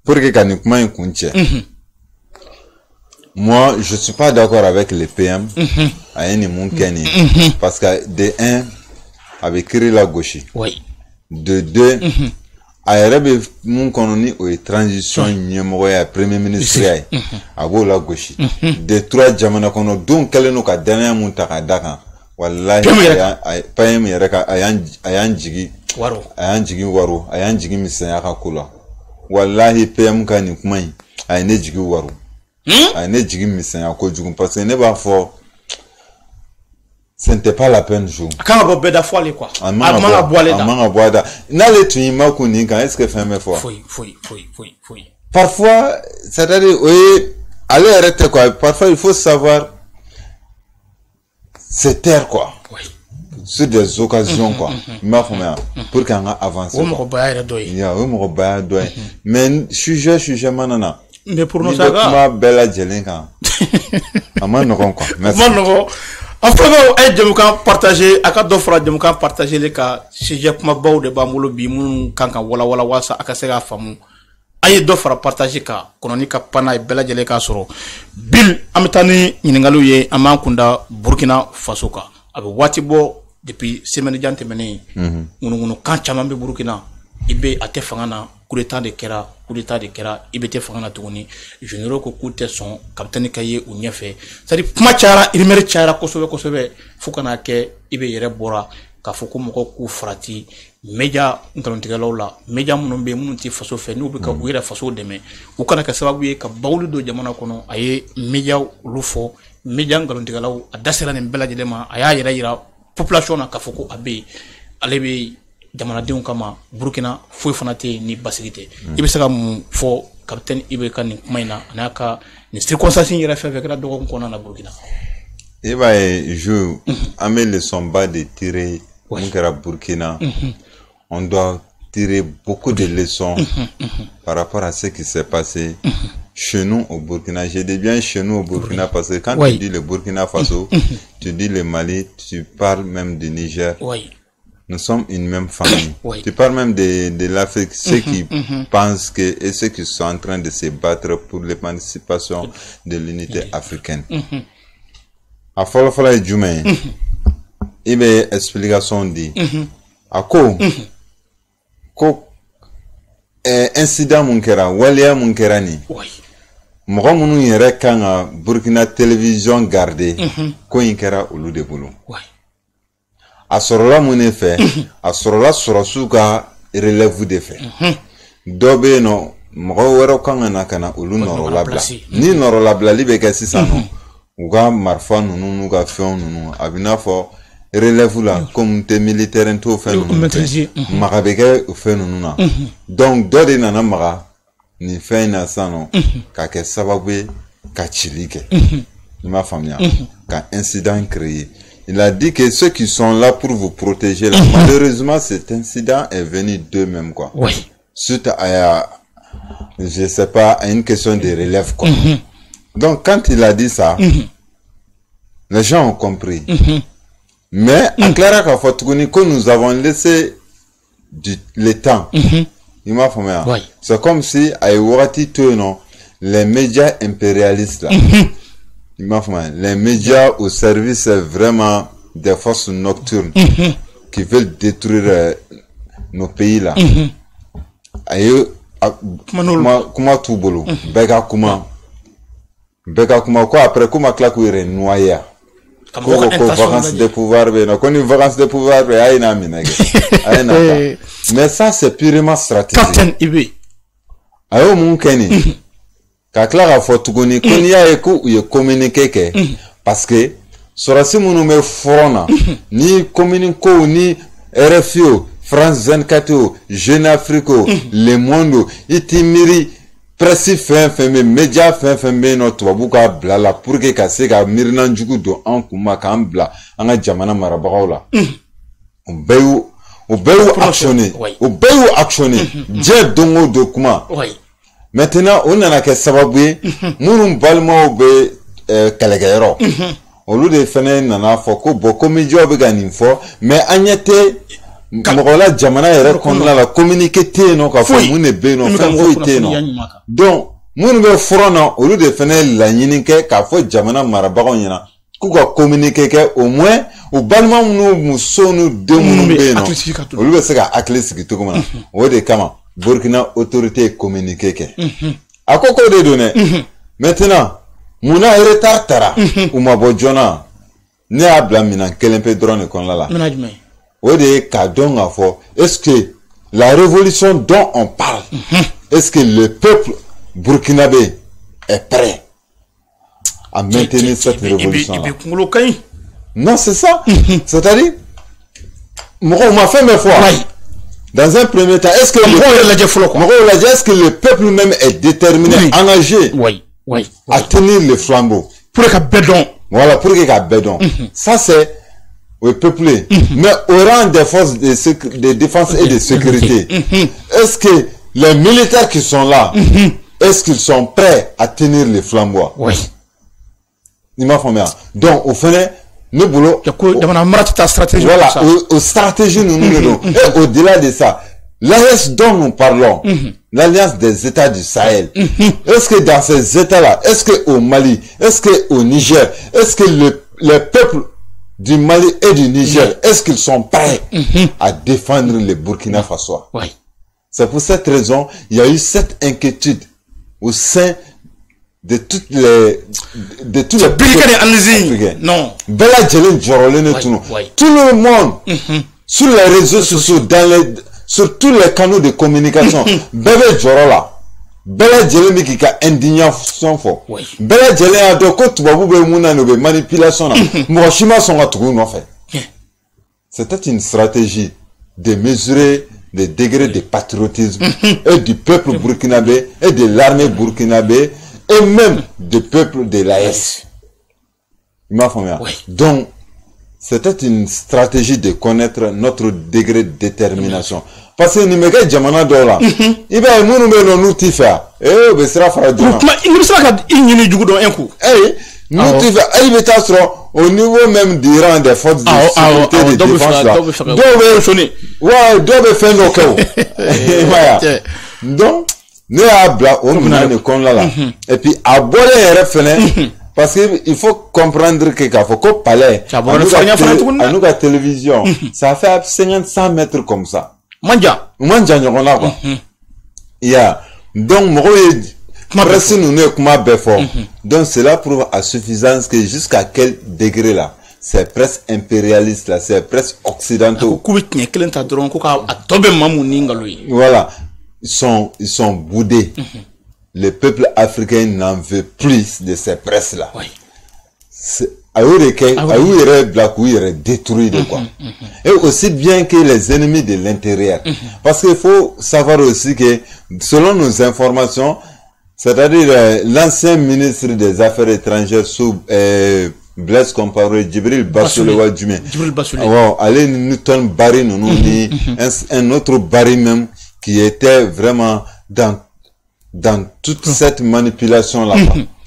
pour que ka nin kuma in kun cɛ moi je suis pas d'accord avec le PM a ye nin mun kɛ nin parce que de un a bɛ kiiri la gosi de deux a yɛrɛ bɛ mun kɔnɔ ni o ye transition ɲɛmɔgɔya premier ministre ye a b'o la gosi de trois jamana kɔnɔ denw kɛlen don ka danaya mun ta ka da kan walahi PM yɛrɛ ka a y'an jigi waro a y'an jigi misɛnya ka ko la walahi PM ka nin kuma in a ye ne jigi waro a ye ne jigi misɛnya kojugu parce que ne b'a fɔ ce n'était pas la peine jour. Quand on va faire les quoi. A man ka bɔ da. N'ale tun y'i ma kun nin kan est-ce que fɛn bɛ fɔ. Foyi. Parfois c'est-à-dire o ye ale yɛrɛ tɛ quoi parfois il faut savoir se taire quoi. Sur des occasions quoi. I m'a faamuya pour que an ka avancer. O mɔgɔbaya yɛrɛ dɔ ye. O ye mɔgɔbaya dɔ ye mais sujet mana na. Mais pour nous ça va. Kuma bɛɛ lajɛlen kan. A ma nɔgɔn quoi. Merci. Ma nɔgɔn. En fait, a jamukan partager a ka dɔ fara jamukan partager le ka sujet kumabaw de b'an bolo bi minnu kan ka walawala walasa a ka se k'a faamu a ye dɔ fara partager kan kɔnɔni ka pana ye bɛɛ lajɛlen k'a sɔrɔ bil an bɛ taa ni ɲininkaliw ye an b'an kunda Burkina Faso kan a bɛ waati bɔ depuis semaine jan tɛmɛnen ŋunuŋunukan caman bɛ Burkina i bɛ a tɛ fanga na coup d'état de kɛra i bɛ tɛ fanga na tuguni généraux ko k'u tɛ sɔn kapitɛni ka ye u ɲɛfɛ c'est-à-dire kuma cayara rumeur cayara kosɛbɛ fo ka n'a kɛ i bɛ yɛrɛ bɔra k'a fɔ ko mɔgɔw k'u farati média nkalontigɛlaw la média minnu bɛ minnu tɛ faso fɛ n'u bɛ ka u yɛrɛ faso dɛmɛ u kana kɛ sababu ye ka bawuli don jamana kɔnɔ a ye média olu fɔ média nkalontigɛlaw a da sera nin bɛɛ lajɛlen ma a y'a yɛrɛ yira population na k'a fɔ ko a bɛ yen ale bɛ jamanadenw kama Burkina foyi fana tɛ ni basigi tɛ i bɛ se ka mun fɔ kapitɛni i bɛ ka nin kuma in na a n'a ka nin circonstance yɛrɛ fɛn fɛn kɛra dɔgɔkun kɔnɔna na Burkina. I b'a ye jo an bɛ leçon ba de tirer mun kɛra Burkina on doit tirer beaucoup de leçons par rapport à ce qui s'est passé chez nous au Burkina. Je dis bien chez nous au Burkina parce que quand tu dis le Burkina Faso, tu dis le Mali, tu parles même du Niger. Nous sommes une même famille. Tu parles même de l'Afrique, ceux qui pensent que et ceux qui sont en train de se battre pour l'émancipation de l'unité africaine. A fɔlɔ ye jumɛn ye? I bɛ explication di. A ko incident mun kɛra, waleya mun kɛra nin. mɔgɔ minnu yɛrɛ kan ka Burkina télévision garder ko in kɛra olu de bolo a sɔrɔla mun de fɛ a sɔrɔla sɔrɔsiw ka relève de fɛ dɔ bɛ yen nɔ mɔgɔ wɛrɛw kan ka na ka na olu nɔrɔ labila ni nɔrɔ labilali bɛ kɛ sisan nɔ u ka marifa ninnu n'u ka fɛnw ninnu a bɛ n'a fɔ relève la comme te militaire t'o fɛn ninnu fɛ maga bɛ kɛ o fɛn ninnu na donc dɔ de nana maga nin fɛn in na sisan nɔ ka kɛ sababu ye ka cili kɛ i m'a faamuya ka incident créer. Il a dit que ceux qui sont là pour vous protéger, là, malheureusement, cet incident est venu d'eux-mêmes, quoi. Oui. Suite à, je sais pas, à une question de relève, quoi. Donc, quand il a dit ça, les gens ont compris. Mais, à Clara Kafotouni, que nous avons laissé le temps, il m'a fait mal. C'est comme si, à Iwati, les médias impérialistes, là, les médias au service vraiment des forces nocturnes qui veulent détruire nos pays là. Aïe, comment tout bolo, bega comment quoi après comment claque ou est noyé. Quoi vacances de pouvoir, ben on une vacances de pouvoir, mais ça c'est purement stratégique. Aïe mon Kenny. Ka klara fo tuguni ko ni ya ko ye communiquer ke parce que sorasi munu me frona ni communiquer ni RFI France 24 Jeune Afrique Le Monde itimiri presse fin me média fin me no to buka blala pour que ka se ka mirna njugu do an kuma ka ambla anga jamana marabagaw la o beyu actionner je dongo do kuma maintenant on a que sababu munu balmo be kalagero olu de fene nana fo ko bo comédie be ganin fo mais anyete mogola jamana yere konna la communiquer te no ka fo mune be no fa ko te no donc munu be frona olu de fene la nyinike ka fo jamana marabago nyina ku ko communiquer ke au moins o balmo munu musonu de munu be no olu be se ka aklisiki to kuma o de kama Burkina autorité communiquée que à quoi de donner maintenant muna retard tara ou ma bojona ne a blamina quel peu drone qu'on là o de cadon à fort est-ce que la révolution dont on parle est-ce que le peuple burkinabé est prêt à maintenir cette révolution là non c'est ça c'est-à-dire moi m'a fait mes fois dans un premier temps, est-ce que le peuple même est déterminé, engagé à tenir le flambeau? Pour que bédon. Voilà, pour que bédon. Ça, c'est le peuple. Mais au rang des forces de défense et de sécurité, est-ce que les militaires qui sont là, est-ce qu'ils sont prêts à tenir le flambeau? Oui. Il m'a fait bien. Donc, au final, le boulot, voilà, aux stratégies nous nous et au-delà de ça, l'alliance dont nous parlons, l'alliance des États du Sahel, est-ce que dans ces États-là, est-ce que au Mali, est-ce que au Niger, est-ce que le peuple du Mali et du Niger, est-ce qu'ils sont prêts à défendre le Burkina Faso? Oui. C'est pour cette raison, il y a eu cette inquiétude au sein de tous les africains. Non. Tout le monde sur les réseaux sociaux, sur tous les canaux de communication, bébé Jorola, bébé Jelemi qui a indignation fort. Bébé Jelemi a de quoi tu vas vous manipulation. Moshima son à tout en fait. C'était une stratégie de mesurer les degrés de patriotisme et du peuple burkinabé et de l'armée burkinabé et même du peuple de l'AS. Il m'a fait bien. Donc, c'était une stratégie de connaître notre degré de détermination. Parce que nous me gagne jamana dola. Il va nous nous nous tifa. Eh, be sera fara dina. Il me sera kad inyini jugu do un coup. Eh, nous tifa. Eh, be tasro au niveau même du rang des forces de sécurité de défense là. Ouais, dobe fait nos cas. Voilà. Donc, ne abla on ne kon là. Et puis à boire un reflet. Parce qu'il faut comprendre que quand faut qu'on palais, à nous la télévision, ça fait 50-100 mètres comme ça. Manja, on a quoi. Il y a donc Presse nous ne comment fort. Donc cela prouve à suffisance que jusqu'à quel degré là, ces presses impérialistes là, ces presses occidentaux. Voilà, ils sont boudés. Le peuple africain n'en veut plus de ces presses là. Oui. Détruit de quoi. Et aussi bien que les ennemis de l'intérieur. Parce qu'il faut savoir aussi que, selon nos informations, c'est-à-dire l'ancien ministre des Affaires étrangères sous Blaise Compaoré, Djibril Bassolé Wadjumé. Allez, Newton Barry, un autre Barry même, qui était vraiment dans toute cette manipulation là.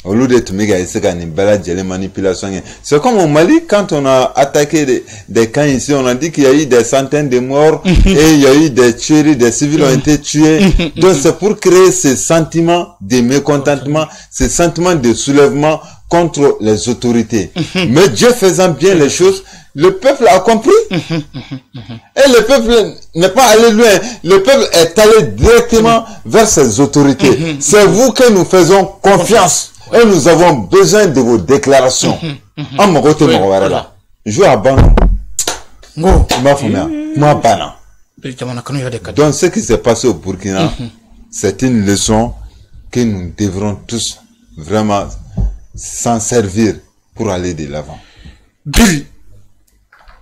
Au lieu de manipulation. C'est comme au Mali, quand on a attaqué des camps ici, on a dit qu'il y a eu des centaines de morts et il y a eu des tueries, des civils ont été tués. Donc c'est pour créer ce sentiment de mécontentement, ce sentiment de soulèvement contre les autorités. Mais Dieu faisant bien les choses, le peuple a compris. Et le peuple n'est pas allé loin. Le peuple est allé directement vers ses autorités. C'est vous que nous faisons confiance. Et nous avons besoin de vos déclarations. Je à Bana. Donc ce qui s'est passé au Burkina, c'est une leçon que nous devrons tous vraiment s'en servir pour aller de l'avant. Bill,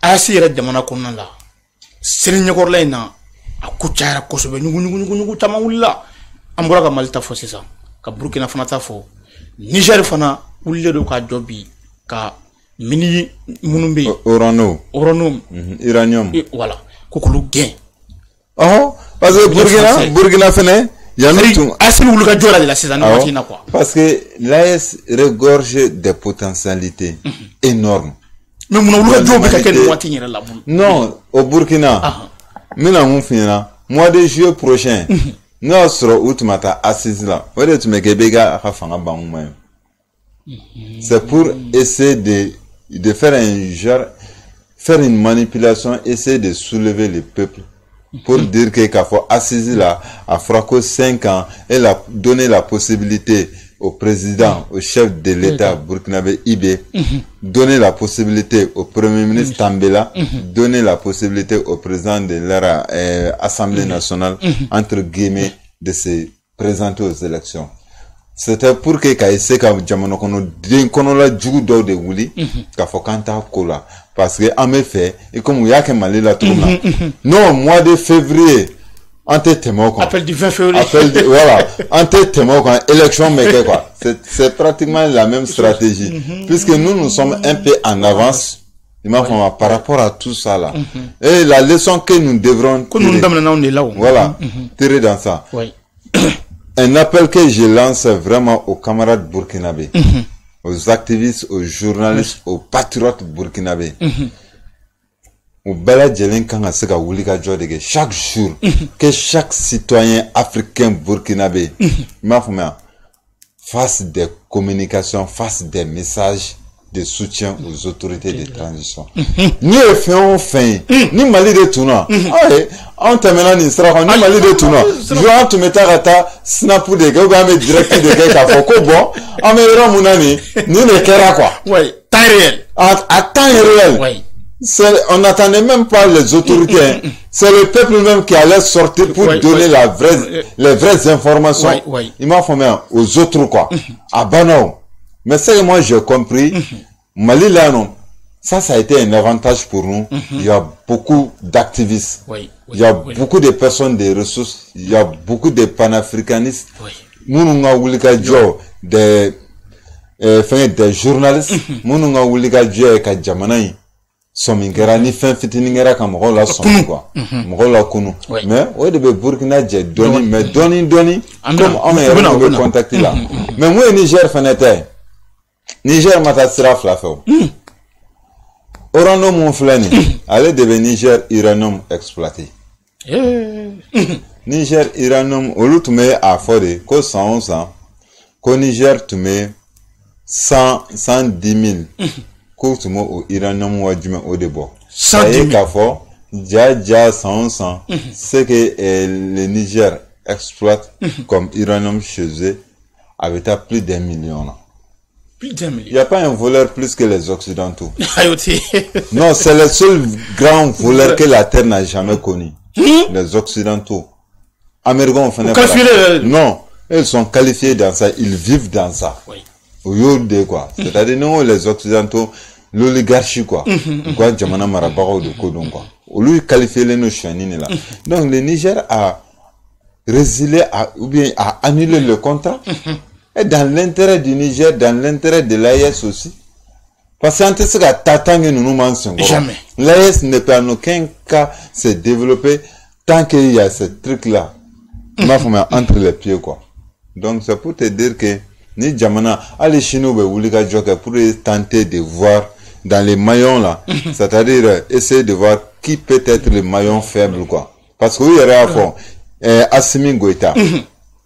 asi yɛrɛ jamana kɔnɔna la seli ɲɛkɔrɔla in na a ko cayara kosɛbɛ ɲugu caman wulila an bɔra ka Mali ta fɔ sisan ka Burkina fana ta fɔ Niger fana wulilen don ka jɔ bi ka mini minnu bɛ yen uranium voilà ko k'olu gɛn parce que Burkina fana asi wuli ka jɔ la de la sisan nin waati in na quoi parce que l'AES regorge des potentialités énormes. Mais non, au Burkina, mois de juillet prochain, nous serons ultimata assise là. C'est pour essayer de faire une manipulation, essayer de soulever le peuple. Pour dire que Kafo assise là, à Fraco 5 ans, elle a donné la possibilité au président, au chef de l'État burkinabé Ibé, donner la possibilité au premier ministre Tambela, donner la possibilité au président de l'Assemblée nationale, entre guillemets, de se présenter aux élections. C'était pour que Kaïse Jamono kono la djougou do de wuli, Kafo kanta kola. Parce que, en effet, et comme il y a que Mali la tourna, non, mois de février, appel du 20 février. Voilà. Élection, mais quoi. C'est pratiquement la même stratégie. Puisque nous sommes un peu en avance, par rapport à tout ça là. Et la leçon que nous devrons tirer, voilà, tirer dans ça. Oui. Un appel que je lance vraiment aux camarades burkinabés, aux activistes, aux journalistes, aux patriotes burkinabés. Au Baladjelin Kanga Sega Wulika Jodege, chaque jour, que chaque citoyen africain burkinabé, fasse des communications, fasse des messages de soutien aux autorités de transition. Ni faisons fin, ni Mali de Touna. On termine ni sera, ni Mali de Touna. Je vais te mettre à ta snap de gars, ou bien direct de gars, faut bon, on me rend mon ami, ni ne kera quoi. Oui, temps réel. À temps réel. Oui. On n'attendait même pas les autorités. C'est le peuple même qui allait sortir pour donner les vraies informations. Il m'a formé aux autres quoi. Ah ben non. Mais ça moi j'ai compris. Mali là non. Ça a été un avantage pour nous. Il y a beaucoup d'activistes. Il y a beaucoup de personnes des ressources. Il y a beaucoup de panafricanistes. Moununga Wulika Joe des journalistes. Moununga Wulika Joe ka Jamanaï. Somingera ni fin fitiningera comme rola son quoi rola kunu mais au début Burkina j'ai donné mais donné comme on me contacté là mais moi Niger fenêtre Niger mata sira flafo orano mon flani allez devenir Niger uranium exploité Niger uranium au lieu tu mets à fondé ko 111 ans ko Niger tu mets 110 000 au uranium wajime au début. Ça y est qu'à fort, déjà 111 ans, ce que le Niger exploite comme uranium chez eux avait à plus d'1 million là. Plus d'1 million. Il n'y a pas un voleur plus que les Occidentaux. Ayoté. Non, c'est le seul grand voleur que la Terre n'a jamais connu. Les Occidentaux. Américains, on fait non, ils sont qualifiés dans ça, ils vivent dans ça. Oui. Au lieu de quoi. C'est-à-dire, nous, les Occidentaux, l'oligarchie, quoi. Quoi, Djamana Marabaro de Kodon, quoi. Au lieu de qualifier les notions, là. Donc, le Niger a résilié, ou bien a annulé le contrat. Et dans l'intérêt du Niger, dans l'intérêt de l'AES aussi. Parce que c'est que Tatang nous nous mentionnons. Jamais. L'AES ne peut en aucun cas se développer tant qu'il y a ce truc-là. Entre les pieds, quoi. Donc, c'est pour te dire que, ni Djamana, allez chez nous, pour tenter de voir dans les maillons, là. C'est-à-dire, essayer de voir qui peut être le maillon faible, quoi. Parce que, oui, il y a à fond, Assimi Goïta,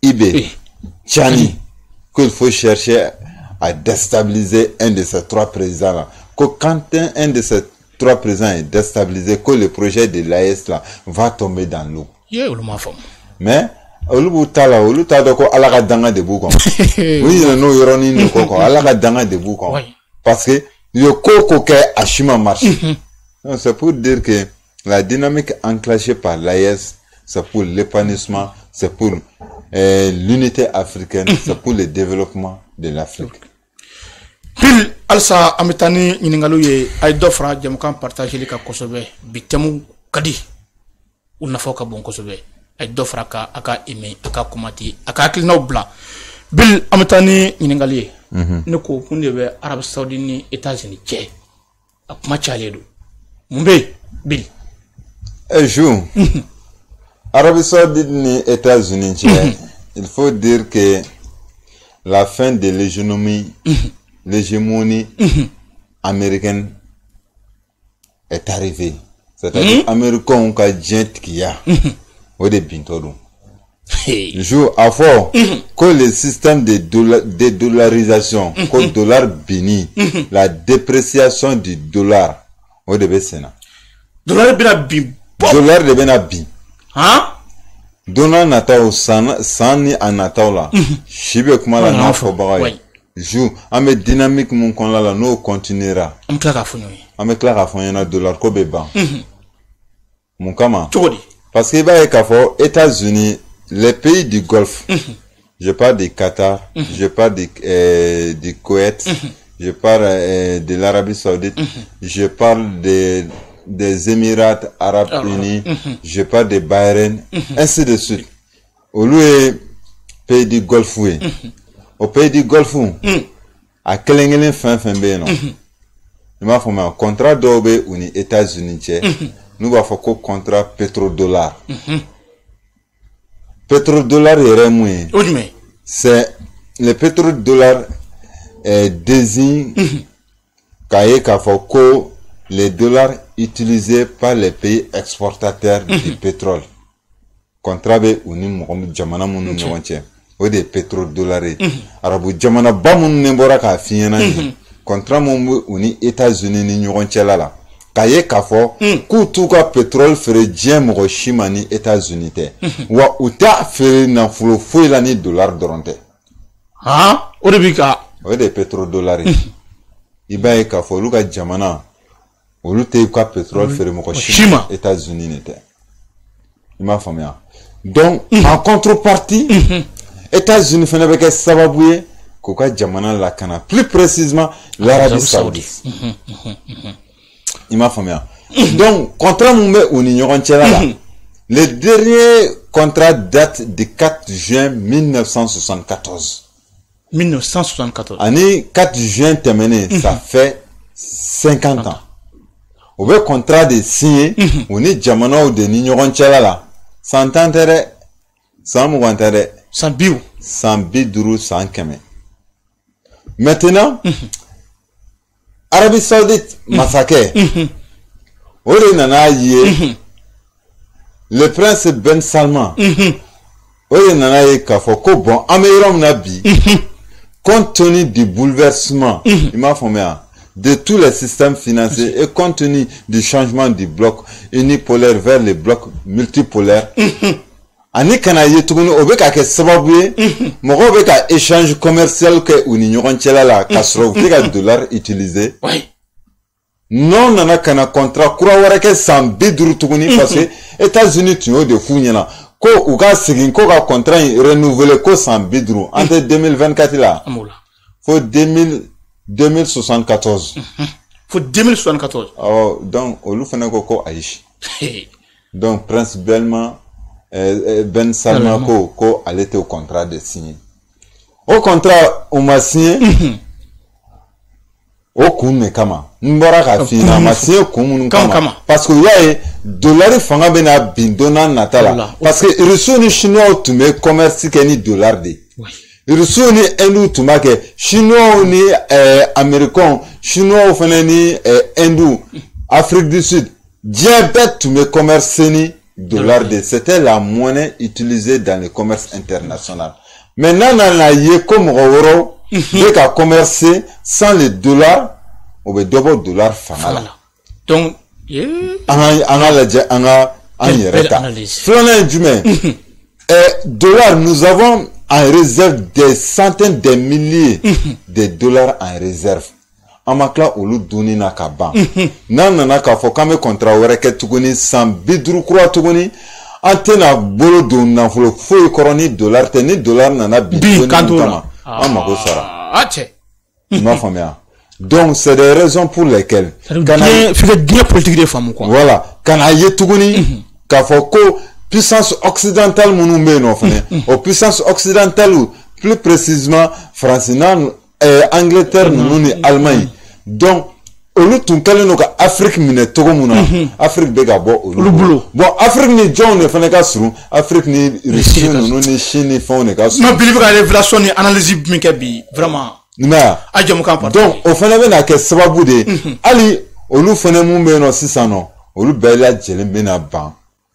Ibe, Tchani, qu'il faut chercher à déstabiliser un de ces trois présidents-là. Que quand un de ces trois présidents est déstabilisé, que le projet de l'AES, là, va tomber dans l'eau. Mais, olu tala olu ta doko alaka danga de bougon oui no yoroni no koko alaka danga de bougon parce que yo koko ke ashima marche. C'est pour dire que la dynamique enclenchée par l'AES, c'est pour l'épanouissement, c'est pour l'unité africaine, c'est pour le développement de l'Afrique. Pile alsa ametani nyingalu ye ay dofra jam kan partager li ka kosobe bitemu kadi una foka bon kosobe ay dofra ka aka ime aka komati aka klinaw bla bil ametani nyingali ne ko kunde be Arab Saudi ni États-Unis che akuma chaledo mumbe bil un jour Arabie Saoudite ni États-Unis che il faut dire que la fin de l'hégémonie américaine est arrivée. C'est-à-dire américains ont qu'à gente qui a au début le jour à fort que le système de dédollarisation que le dollar béni la dépréciation du dollar au début c'est là dollar de benabi hein dollar natao sani anatao là chibe kuma la na fo bagay jour ame dynamique mon kon la no continuera am kla fonyo ame kla fonyo na dollar ko be ban mon kama chodi parce que bah kafo États-Unis les pays du Golfe je parle du Qatar je parle du Koweït je parle de l'Arabie Saoudite je parle des Émirats Arabes Unis je parle de Bahreïn ainsi de suite au lieu pays du Golfe au pays du Golfe à kelengelen fin be non il m'a fait un contrat d'obe uni États-Unis nous va faire un contrat pétrodollar pétrodollar c'est le pétrodollar désigne les dollars utilisés par les pays exportateurs du pétrole contrat be uni mo jamana munu ñewonche o de pétrodollaré arabu jamana ba mun ne bora ka fiena contrat mo uni États-Unis ni ñewonche la kaye kafo ku tuka pétrole fere dien mo shimani États-Unis te wa uta fere na fulo foila ni dollar doronte ha o de bika o de pétrodollaré ibaye kafo luka jamana o lute ka pétrole fere mo shima États-Unis ne te ima famia donc en contrepartie États-Unis fene beke sababuye ko ka jamana la kana plus précisément l'Arabie Saoudite il m'a famille. Donc, contrat Moumé ou Nignoranchela, le dernier contrat date du 4 juin 1974. 1974. Année 4 juin terminé, ça fait 50 ans. Au bout contrat de signé, on est Jamana ou de Nignoranchela là. Sans t'enterrer, sans mouantere, sans biou, sans bidrou, sans keme. Maintenant, Arabie Saoudite massacre. Ore nana yé. Le prince Ben Salman. Ore nana yé kafo ko bon améram nabi. Compte tenu du bouleversement, il m'a formé de tous les systèmes financiers et compte tenu du changement du bloc unipolaire vers le bloc multipolaire. ani kana ye tuguni o be ka kɛ sababu ye mɔgɔw be ka échange commercial kɛ u ni ɲɔgɔn cɛla la ka sɔrɔ u tɛ ka dollar utiliser non nana kana contrat kura wɛrɛ kɛ san 50 tuguni parce que États-Unis tun y'o de f'u ɲɛna ko u ka segin ko ka contrat in renouveler ko san 50 entre 2024 la fo 2074 fo 2074 donc olu fana ko ayi donc principalement Ben Salman ko elle était au contrat de signer au contrat on m'a signé au kun kama mbora ka fina ma signé kun kama parce que y'a dollar fanga bena bindona natala parce que russo ni chinois tu me commerce ke ni dollar de russo ni endu tu ma ke chinois ni américain chinois fana ni endu Afrique du Sud diabète tu me commerce ni dollar de c'était la monnaie utilisée dans le commerce international maintenant on a yé comme euro de ka commercer sans le dollar ou be double dollar fangala donc dollar nous avons en réserve des centaines de milliers de dollars en réserve amakla olu duni na kaban nana ka fo kame contrat wɛrɛ kɛ tuguni san 50 kura tuguni antena bolo don nafolo foyi kɔrɔ ni dollar tɛ ni dollar nana bi kama an mako sara ma faamuya donc c'est des raisons pour lesquelles bien politique de femme quoi voilà kana ye tuguni ka fɔ ko puissance occidentale munu be no fane au puissance occidentale plus précisément France Angleterre nunu ni Allemagne donc olu tun kɛlen no ka Afrique minɛ togo mun na Afrique bɛ ka bɔ olu bolo bon Afrique ni jɔnw de fana ka surun Afrique ni Russie nunu ni Chine ni fɛnw de ka surun ma bilifu ka révélation ni analyse min kɛ bi vraiment na a jamu kan parti donc o fana bɛ na kɛ sababu de hali olu fana mun bɛ no sisan no olu bɛɛ lajɛlen bɛ na ban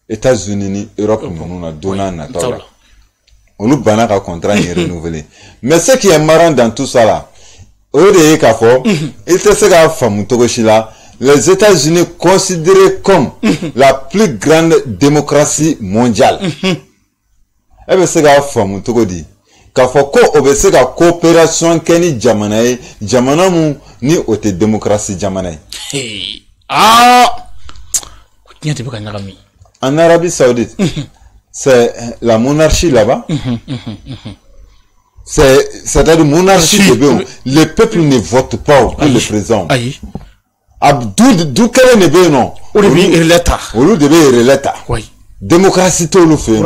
États-Unis ni Europe nunu na donna nataw la olu banna ka contrat in renouveler mais ce qui est marrant dans tout ça là il te se ka famu togo si la les États-Unis considérés comme la plus grande démocratie mondiale e be se ka famu togo di ka fɔ ko o be se ka coopération kɛ ni jamana ye jamana mu ni o tɛ démocratie jamana ye en Arabie Saoudite c'est la monarchie là-bas c'est-à-dire monarchie le peuple ne vote pas pour le président d'où quel ne be non olu de be l'État démocratie to le fait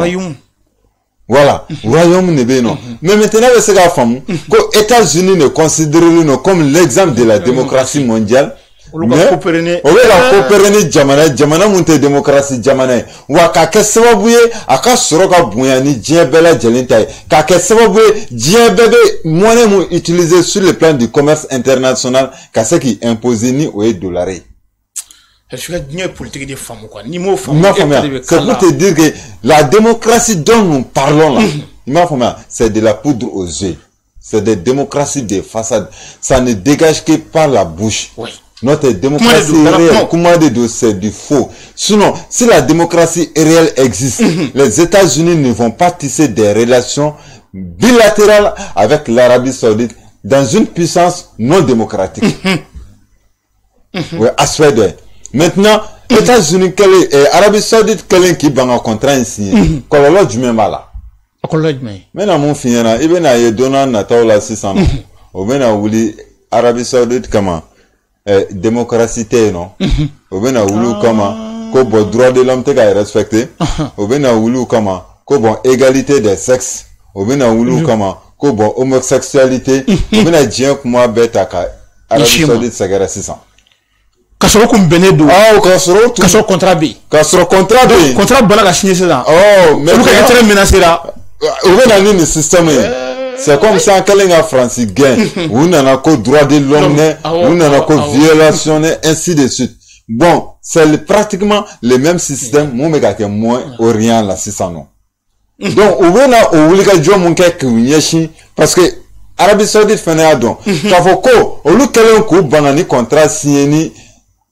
voilà royaume ne be non mais maintenant c'est la femme que États-Unis ne considèrent comme l'exemple de la démocratie mondiale mais o bɛ ka coopérer ni jamana mun tɛ démocratie jamana ye wa ka kɛ sababu ye a ka sɔrɔ ka bonya ni diɲɛ bɛɛ lajɛlen ta ye ka kɛ sababu ye diɲɛ bɛɛ bɛ monnaie mun utiliser sur le plan du commerce international ka se k'i imposer ni o ye dollar ye. C'est pour te dire que la démocratie dont nous parlons là, c'est de la poudre aux yeux, c'est des démocraties de façade, ça ne dégage que par la bouche. Notre démocratie réelle, comment de dos, c'est du faux. Sinon, si la démocratie réelle existe, les États-Unis ne vont pas tisser des relations bilatérales avec l'Arabie Saoudite dans une puissance non démocratique. Oui, aspect de. Maintenant, États-Unis, Arabie Saoudite, quelqu'un qui va un contrat ici, kololo du même là. Maintenant, mon fils, il vient à donner Natal la 600. Au bien Ouli, Arabie Saoudite, comment? Démocratie, non? Au bien Oulu, comment? Ko bon droit de l'homme, t'es respecté. Au bien Oulu, comment? Ko bon égalité des sexes. Au bien Oulu, comment? Ko bon homosexualité. Au bien Dien, comment bête à Arabie Saoudite, c'est 600. Kasoro kun bene do kasoro contrat B contrat bala ka signer ça mais vous ka être menacé là on va dans le système c'est comme ça que les Français gagnent on a ko droit de l'homme on a ko violation ainsi de suite bon c'est pratiquement le même système mon mega que moins orient là c'est ça non donc on va au liga jo mon ka kunyeshi parce que Arabie Saoudite fait un don ka foko au lieu que ko banani contrat signé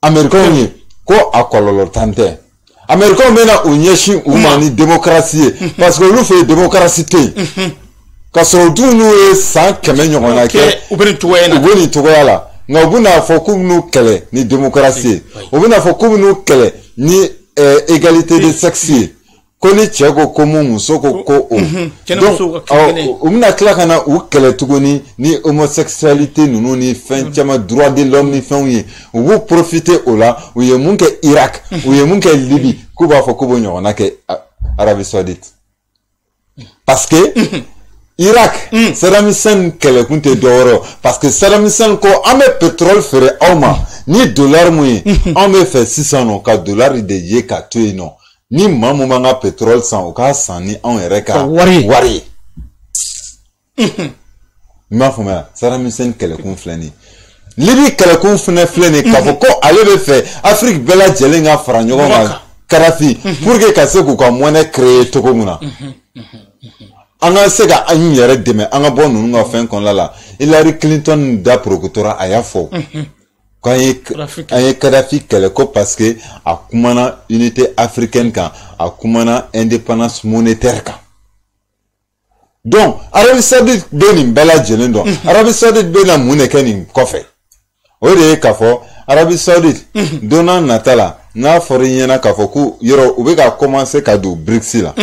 américain ko a kololo tante Américains mena u ɲɛsin u ma ni démocratie ye parce que olu fɛ yen démocratie tɛ yen ka sɔrɔ du n'u ye san 100 ɲɔgɔnna kɛ u bɛ nin cogoya in na u bɛ nin cogoya la nka u bɛna fɔ k'u bɛn'u kɛlɛ ni démocratie ye u bɛna fɔ k'u bɛn'u kɛlɛ ni égalité de sexe ye ko ni cɛ ko ko mun muso ko ko o donc u bɛna tila ka na u kɛlɛ tuguni ni homosexualité ninnu ni fɛn caman droit de l'homme ni fɛnw ye u b'u profiter o la u ye mun kɛ Irak u ye mun kɛ Libye k'u b'a fɔ k'u b'o ɲɔgɔnna kɛ Arabie Saoudite parce que Irak Saddam Hussein kɛlɛkun tɛ dɔwɛrɛ parce que Saddam Hussein ko an bɛ pétrole feere aw ma ni dollar mun ye an bɛ fɛ sisan nɔ ka dollar de ye ka to yen nɔ ni maa mun b'an ka pétrole san o k'a san ni anw yɛrɛ ka wari ye n b'a faamuya Saddam Hussein kɛlɛkun filɛ nin ye Libye kɛlɛkun fana filɛ nin ye k'a fɔ ko ale bɛ fɛ Afrique bɛɛ lajɛlen ka fara ɲɔgɔn kan Kadhafi pour que ka se k'u ka monnaie créer cogo mun na an ka se ka an yɛrɛ dɛmɛ an ka bɔ ninnu ka fɛn kɔnɔna la Hillary Clinton da procutora a y'a fɔ k'an ye Kadhafi kɛlɛ ko parce que a kumana unité africaine kan a kumana indépendance monétaire kan donc Arabie Saoudite bɛ nin bɛɛ lajɛlen dɔn Arabie Saoudite bɛ na mun de kɛ nin kɔfɛ o de ye k'a fɔ Arabie Saoudite don n'a nata la n'a fɔra i ɲɛna k'a fɔ ko yɔrɔ u bɛ ka commencer ka don BRICS la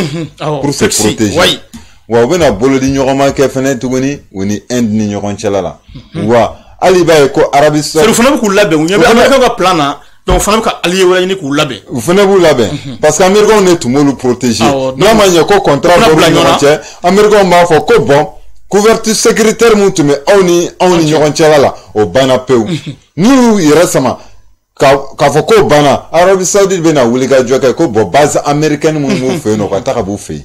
pour se protéger wa u bɛna bolodi ɲɔgɔnma kɛ fɛnɛ tuguni u ni Inde ni ɲɔgɔn cɛla la wa hali b'a ye ko Arabie Saoudite fana bɛ k'u labɛn u ɲɛ bɛ Américains ka plan na donc fana bɛ ka allié wɛrɛ ɲini k'u labɛn u fana b'u labɛn parce que Américains de tun b'olu protéger n'a ma ɲɛ ko contrat b'olu ni ɲɔgɔn cɛ Américains b'a fɔ ko bon couverture sécuritaire mun tun bɛ aw ni ɲɔgɔn cɛla la o banna pewu n'u y'u yɛrɛ sama k'a fɔ k'o banna Arabie Saoudite bɛna wuli ka jɔ kɛ ko bon base américaine mun b'u fɛ yen nɔ ka taga b'u fɛ yen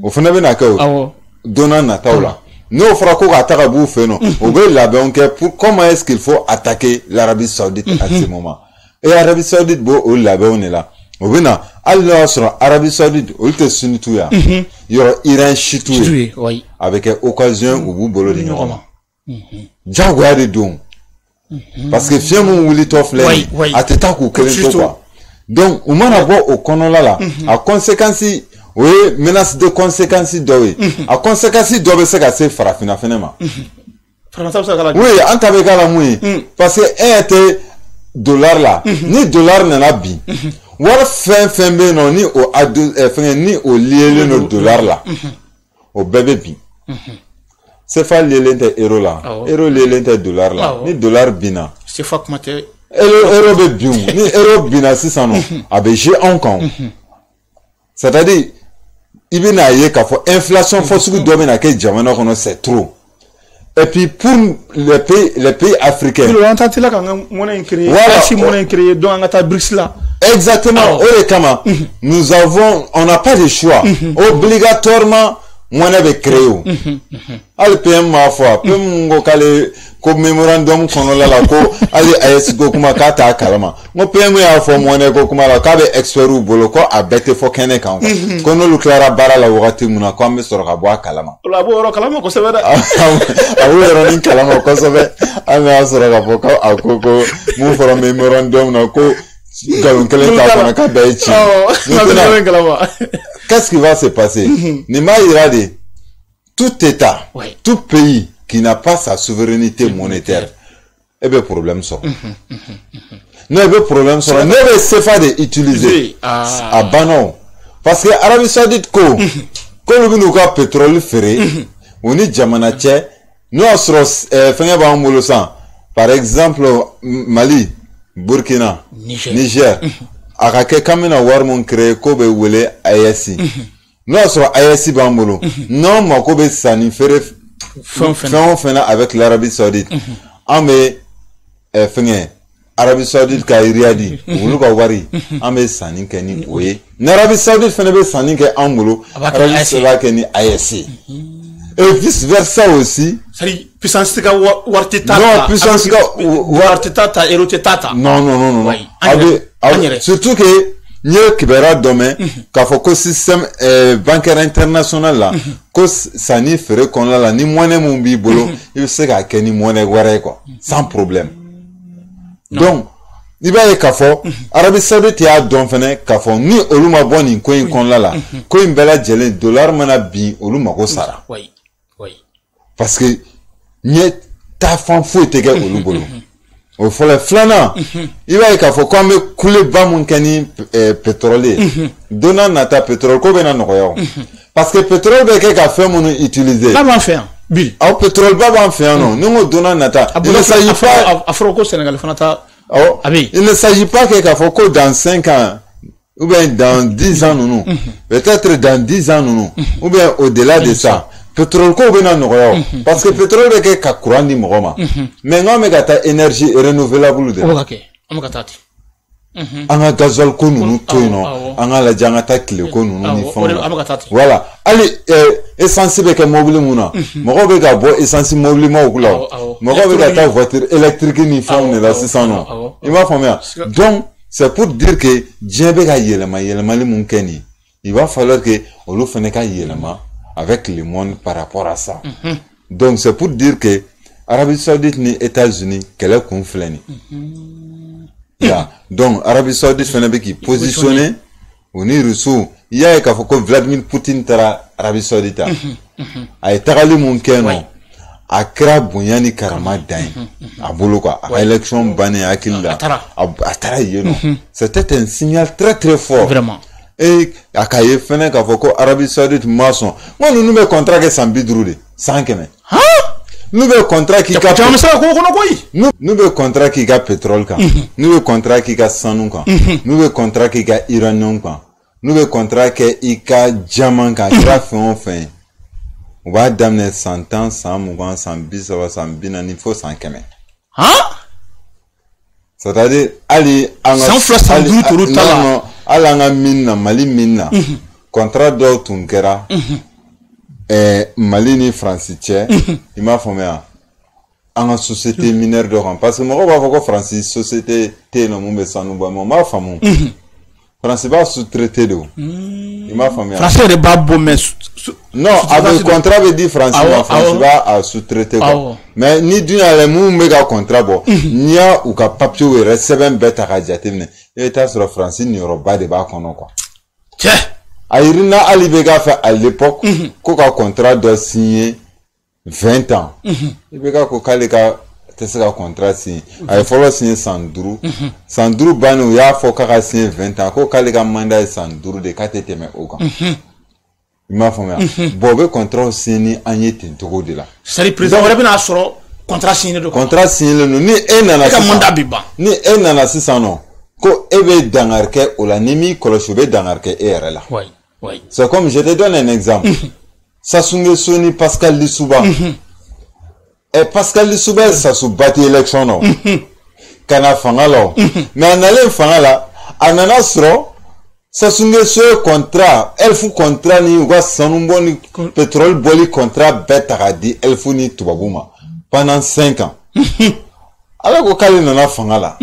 o fana bɛna kɛ o don n'a nataw la n'o fɔra ko k'a taga b'u fɛ yen nɔ o bɛ labɛnw kɛ pour comment est-ce qu'il faut attaquer l'Arabie Saoudite à ce moment et Arabie Saoudite b'o labɛnw de la o bɛna hali n'o y'a sɔrɔ Arabie Saoudite olu tɛ sunnitu ya yɔrɔ Iran shitu ye a bɛ kɛ occasion u b'u bolo di ɲɔgɔn ma jagoya de don parce que fiɲɛ mun wulitɔ filɛ nin a tɛ taa k'u kelen to quoi donc u mana bɔ o kɔnɔna la a conséquence o ye menace de conséquence dɔ ye a conséquence dɔ bɛ se ka se farafinna fɛnɛ ma oui an ta bɛ k'a la mun ye parce que e ɲɛ tɛ dollar la ni dollar nana bin wari fɛn fɛn bɛ yen nɔ ni o fɛngɛ ni o liélen don dollar la o bɛɛ bɛ bin CFA liélen tɛ euro la euro liélen tɛ dollar la ni dollar binna CFA kuma tɛ euro bɛ bin ni euro binna sisan nɔ a bɛ jouer anw kan c'est-à-dire i bɛna ye k'a fɔ inflation fɔ sugu dɔ bɛna kɛ jamana kɔnɔ c'est trop et puis pour les pays africains an ta tila k'an ka monnaie in créer voilà si monnaie in créer donc an ka taa BRICS la exactement o de kama on n'a pas de choix obligatoirement monnaie bɛ créer o hali PM m'a fɔ a PM ko k'ale ko memorandum kɔnɔla la ko hali AES ko kuma k'a t'a kalama n ko PM y'a fɔ monnaie ko kuma la k'a bɛ experts bolo ko a bɛɛ tɛ fɔ kɛnɛ kan ko n'olu tilara baara la wagati min na ko an bɛ sɔrɔ ka bɔ a kalama o la a b'o yɔrɔ kalama kosɛbɛ dɛ a b'o yɔrɔnin kalama kosɛbɛ an y'a sɔrɔ k'a fɔ ko a ko mun fɔra memorandum na ko galon kelen t'a kɔnɔ k'a bɛɛ ye tiɲɛ qu'est-ce qui va se passer nin b'a yira de tout État tout pays qui n'a pas sa souveraineté monétaire e bɛ problème sɔrɔ ne bɛ problème sɔrɔ ne bɛ CFA de utiliser a banna o parce que Arabie Saoudite ko k'olu bɛ n'u ka pétrole feere u ni jamana cɛ n'o y'a sɔrɔ fɛngɛ b'an bolo san par exemple Mali Burkina Niger a ka kɛ k'an bɛna wari mun créer k'o bɛ wele AES n'o y'a sɔrɔ AES b'an bolo n'anw mako bɛ sanni feere fɛn o fɛn na avec l'Arabie Saoudite an bɛ fɛngɛ Arabie Saoudite ka Riyadi olu ka wari an bɛ sanni kɛ ni o ye ni Arabie Saoudite fɛnɛ bɛ sanni kɛ an bolo Arabie Saoudite b'a kɛ ni AES et vice versa aussi. C'est-à-dire puissance ka wari tɛ taa non puissance ka wari tɛ taa euro tɛ taa non surtout que n ye kibaruya dɔ mɛn k'a fɔ ko système bancaire international la ko sanni feere kɔnɔna la ni monnaie mun b'i bolo i bɛ se k'a kɛ ni monnaie wɛrɛ ye quoi sans problème donc i b'a ye k'a fɔ Arabie Saoudite y'a dɔn fɛnɛ k'a fɔ ni olu ma bɔ nin ko in kɔnɔna la ko in bɛɛ lajɛlen dollar mana bin olu mago sara parce que ɲɛ taa fan foyi tɛ kɛ olu bolo o fɔlɔ filanan i b'a ye k'a fɔ ko an bɛ kuleba mun kɛ ni pétrole ye don n'a nata pétrole ko bɛna nɔgɔya o parce que pétrole bɛ kɛ ka fɛn minnu utiliser n'a b'an fɛ yan bi pétrole ba b'an fɛ yan nɔ ni n ko don n'a nata il ne s'agit pas a fɔra ko Sénégal fana ta il ne s'agit pas que k'a fɔ ko dans 5 ans ou bien dans 10 ans ninnu peut-être dans 10 ans ninnu ou bien au-delà de ça pétrole ko bɛna nɔgɔya o parce que pétrole bɛ kɛ ka courant di mɔgɔ ma mais n'an bɛ ka taa énergie renouvelable de la an bɛ ka taa ten an ka gasoil ko ninnu to yen nɔ an ka lajɛ an ka taa tile ko ninnu ni fɛnw na voilà hali essence bɛ kɛ mobili mun na mɔgɔw bɛ ka bɔ essence mobili maw la o mɔgɔw bɛ ka taa voiture électrique ni fɛnw de la sisan nɔ i m'a faamuya donc c'est pour dire que diɲɛ bɛ ka yɛlɛma yɛlɛmali mun kɛ nin il va falloir que olu fana ka yɛlɛma avec le monde par rapport à ça. Donc c'est pour dire que Arabie Saoudite ni États-Unis kɛlɛ kun filɛ nin donc Arabie Saoudite fana bɛ k'i positionner o ni Rusiw i y'a ye k'a fɔ ko Vladimir Poutine taara Arabie Saoudite a ye tagali mun kɛ nɔ a kɛra bonya ni karama dan ye a bolo quoi a ka élection bannen hakili la a taara yen nɔ c'était un signal très très fort vraiment. Et a ka ye fɛnɛ k'a fɔ ko Arabie Saoudite ma sɔn n ko ninnu bɛ contrat kɛ san 50 de san 100 n'u bɛ contrat k'i ka n'u bɛ contrat k'i ka pétrole kan n'u bɛ contrat k'i ka sanu kan n'u bɛ contrat k'i ka uranium kan n'u bɛ contrat kɛ i ka diamant kan i ka fɛn o fɛn u b'a daminɛ san 10 san 20 san 30 san 40 fo san 100 c'est-à-dire hali an ka san 2 san 5 turu ta la hali an ka mine na Mali mine na contrat dɔw tun kɛra Mali ni France cɛ i m'a faamuya an ka société minière dɔ kan parce que mɔgɔw b'a fɔ ko France société tɛ yen nɔ mun bɛ sanu bɔ mais o m'a faamu France b'a sous-traité de o i m'a faamuya France yɛrɛ b'a bɔ mais non a bɛ contrat bɛ di France ma France b'a sous-traité quoi mais ni dun yɛrɛ mun bɛ ka contrat bɔ n'i y'a u ka papier yɛrɛ sɛbɛn bɛɛ ta ka jateminɛ i bɛ taa sɔrɔ France niyɔrɔba de b'a kɔnɔ quoi a yirina hali bɛ k'a fɛ à l'époque ko ka contrat dɔ signé 20 ans i bɛ ka ko k'ale ka tɛ se ka contrat signé a ye fɔlɔ signé san 5 san 5 bannen u y'a fɔ k'a ka signé 20 ans ko k'ale ka mandat ye san 5 de k'a tɛ tɛmɛ o kan i m'a faamuya bon u bɛ contrat signé ni an ye ten cogo de la c'est-à-dire président wɛrɛ bɛna sɔrɔ contrat signé don contrat signé don ni e nana sisan mandat bɛ ban ni e nana sisan nɔ ko e bɛ dankari kɛ o la ni m'i kɔlɔsi u bɛ dankari kɛ e yɛrɛ la c'est comme je te donne un exemple Sassou Nguesso ni Pascal Lissouba et Pascal Lissouba Sassou bati élection non kana fanga la mais anale fanga la anana sɔrɔ Sassou Nguesso contrat elfu contrat ni uga sanu bɔ ni pétrole bɔli contrat bɛɛ ta ka di elfu ni tubabu ma pendant 5 ans ala ko k'ale nana fanga la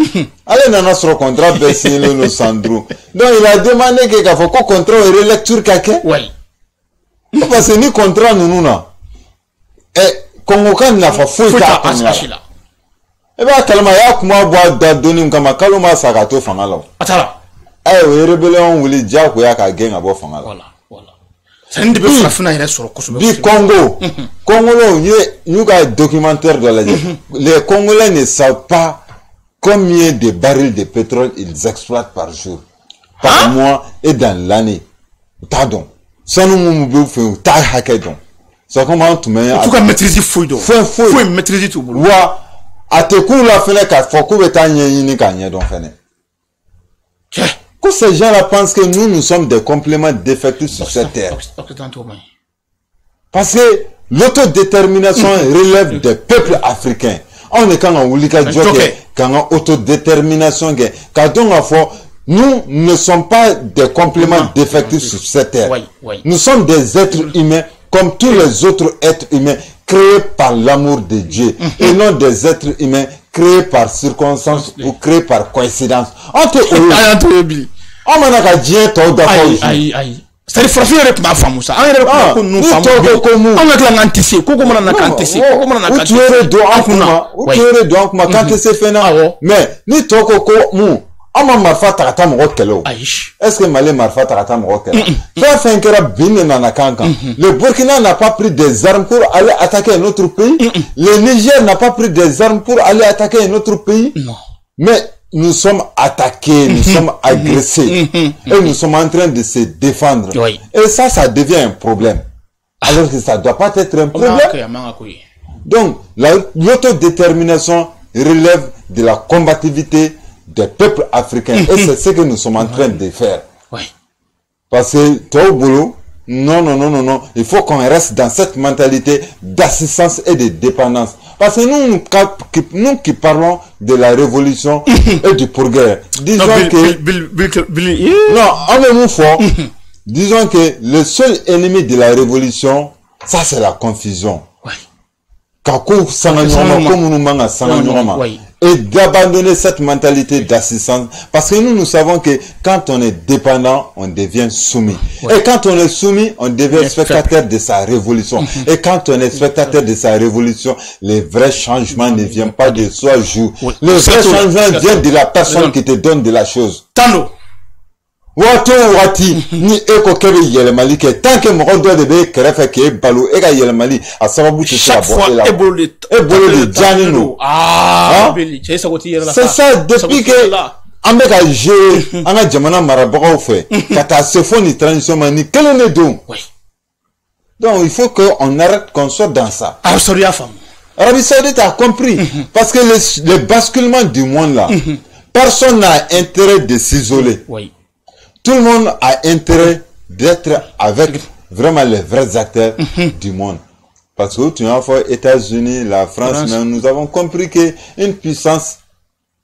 ale nana sɔrɔ contrat bɛɛ signé no san 5 donc il a demandé que k'a fɔ ko contrat o relecture ka kɛ parce que ni contrat ninnu na Congo ka nafa foyi t'a kɔnɔna la i b'a kalama a y'a kuma bɔ a da donni kama k'ale ma sa ka to fanga la o o ye rébellion wuli diyagoya ka gɛn ka bɔ fanga la bi Congo y'u ka documentaire dɔ lajɛ les Congolais ne savent pas combien de barils de pétrole ils exploitent par jour par mois et dans l'année u t'a dɔn sanu mun b'u fɛ u t'a hakɛ dɔn c'est comme an tun bɛ tu ka maîtrise foyi dɔn foyi maîtrise t'u bolo wa a tɛ k'u la fɛnɛ k'a fɔ k'u bɛ taa ɲɛɲini k'a ɲɛdɔn fɛnɛ que ces gens-là pensent que nous sommes des compléments défectifs sur cette terre. Parce que l'autodétermination relève des peuples africains. On est quand on oublie quand on autodétermination quand on nous ne sommes pas des compléments défectifs sur cette terre. Nous sommes des êtres humains comme tous les autres êtres humains créés par l'amour de Dieu et non des êtres humains créé par circonstance ou créé par coïncidence. On te on m'a dit tôt d'accord. C'est-à-dire farafin yɛrɛ tun b'a faamu sa an yɛrɛ tun ko ninnu faamu an ka tila k'an tisi ko mana na k'an tisi ko mana na k'an tisi u tuere don an kunna k'an tɛ se fɛn na mais ni tɔ ko mun an ma marifa ta ka taa mɔgɔ kɛlɛ o est-ce que Mali marifa ta ka taa mɔgɔ kɛlɛ fɛn fɛn kɛra bin de nana kan kan le Burkina n'a pas pris des armes pour aller attaquer notre pays le Niger n'a pas pris des armes pour aller attaquer notre pays mais nous sommes attaqués, nous sommes agressés et nous sommes en train de se défendre. Oui. Et ça devient un problème. Alors que ça ne doit pas être un problème. Donc, l'autodétermination relève de la combativité des peuples africains et c'est ce que nous sommes en train de faire. Oui. Parce que, toi, au boulot, non, il faut qu'on reste dans cette mentalité d'assistance et de dépendance. Parce que nous qui parlons de la révolution et du progrès, disons disons que le seul ennemi de la révolution, ça c'est la confusion. Et d'abandonner cette mentalité d'assistance parce que nous savons que quand on est dépendant on devient soumis et quand on est soumis on devient spectateur de sa révolution et quand on est spectateur de sa révolution les vrais changements ne viennent pas de soi jour le vrai changement vient de la personne qui te donne de la chose wati ni eko kebe yelemali ke tant que mɔgɔ dɔ de bɛ kɛrɛfɛ k'e balo e ka yɛlɛmali a sababu tɛ se ka bɔ e la e bolo de diyanen don c'est ça depuis que an bɛ ka jouer an ka jamana marabagaw fɛ ka taa se fo ni transition ma ni kelen de don donc il faut que on arrête qu'on soit dans ça. Arabie Saoudite a compris parce que le basculement du monde là personne n'a intérêt de s'isoler. Tout le monde a intérêt d'être avec vraiment les vrais acteurs du monde. Parce que tu as fait les États-Unis, la France, mais nous avons compris qu'une puissance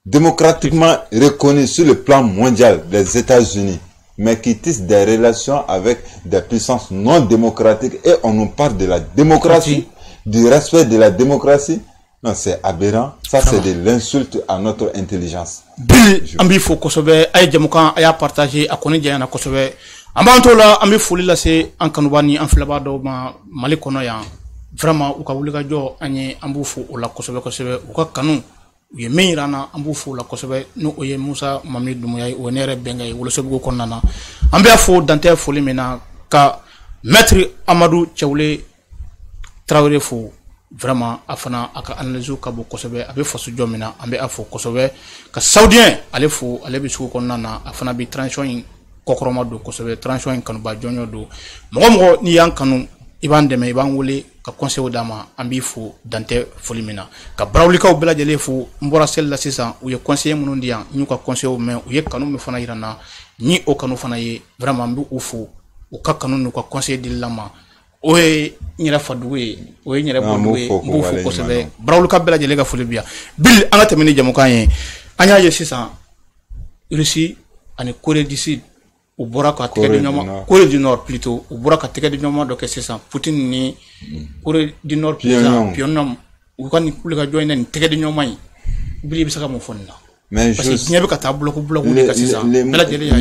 démocratiquement reconnue sur le plan mondial, les États-Unis, mais qui tisse des relations avec des puissances non démocratiques et on nous parle de la démocratie, du respect de la démocratie. Non, c'est aberrant. Ça, c'est de l'insulte à notre intelligence. Ambi fo kosobe ay jamukan aya partager akoni jana kosobe ambanto la ambi foli la se an kanubani an flaba do ma Mali kono ya vraiment u ka wuli ka jɔ an ye ambu fo o la kosobe u ka kanu u ye min yirana ambu fo la kosobe no o ye Musa Mamadi Dumuya o ne yɛrɛ bɛnkɛ ye Wolosebugu kɔnɔna na an bɛ fo dantɛ foli min na ka maître Amadou Thiawlé Traoré fo vraiment afana aka analyse ka bo kosobe abe faso jomina ambe afo kosobe ka saudien ale fo ale bi suko konna afana bi transition kokoroma do kosobe transition kanu ba jonyo do mogo ni yan kanu iban deme iban wole ka conseil dama ambi fo dante folimina ka brawlikaw bela jele fo mbora sel la sisa u ye conseiller munun diyan ñu ka conseil mais u ye kanu me fana yirana ni o kanu fana ye vraiment mbi u fo u ka kanu nu ka conseil dilama oye ñira faduwe oye ñira bodwe mbufu ko sebe brawlu ka bela jele ga fulibia bil anga tamini jamukan ye anya ye sisa Russie ani Corée du Sud u bora ka tege de ñoma Corée du Nord plutôt u bora ka tege de ñoma do ke sisa Poutine ni Corée du Nord Pyongyang u kan kule ka joina ni tege de ñoma yi bil bi saka mo fonna. Mais le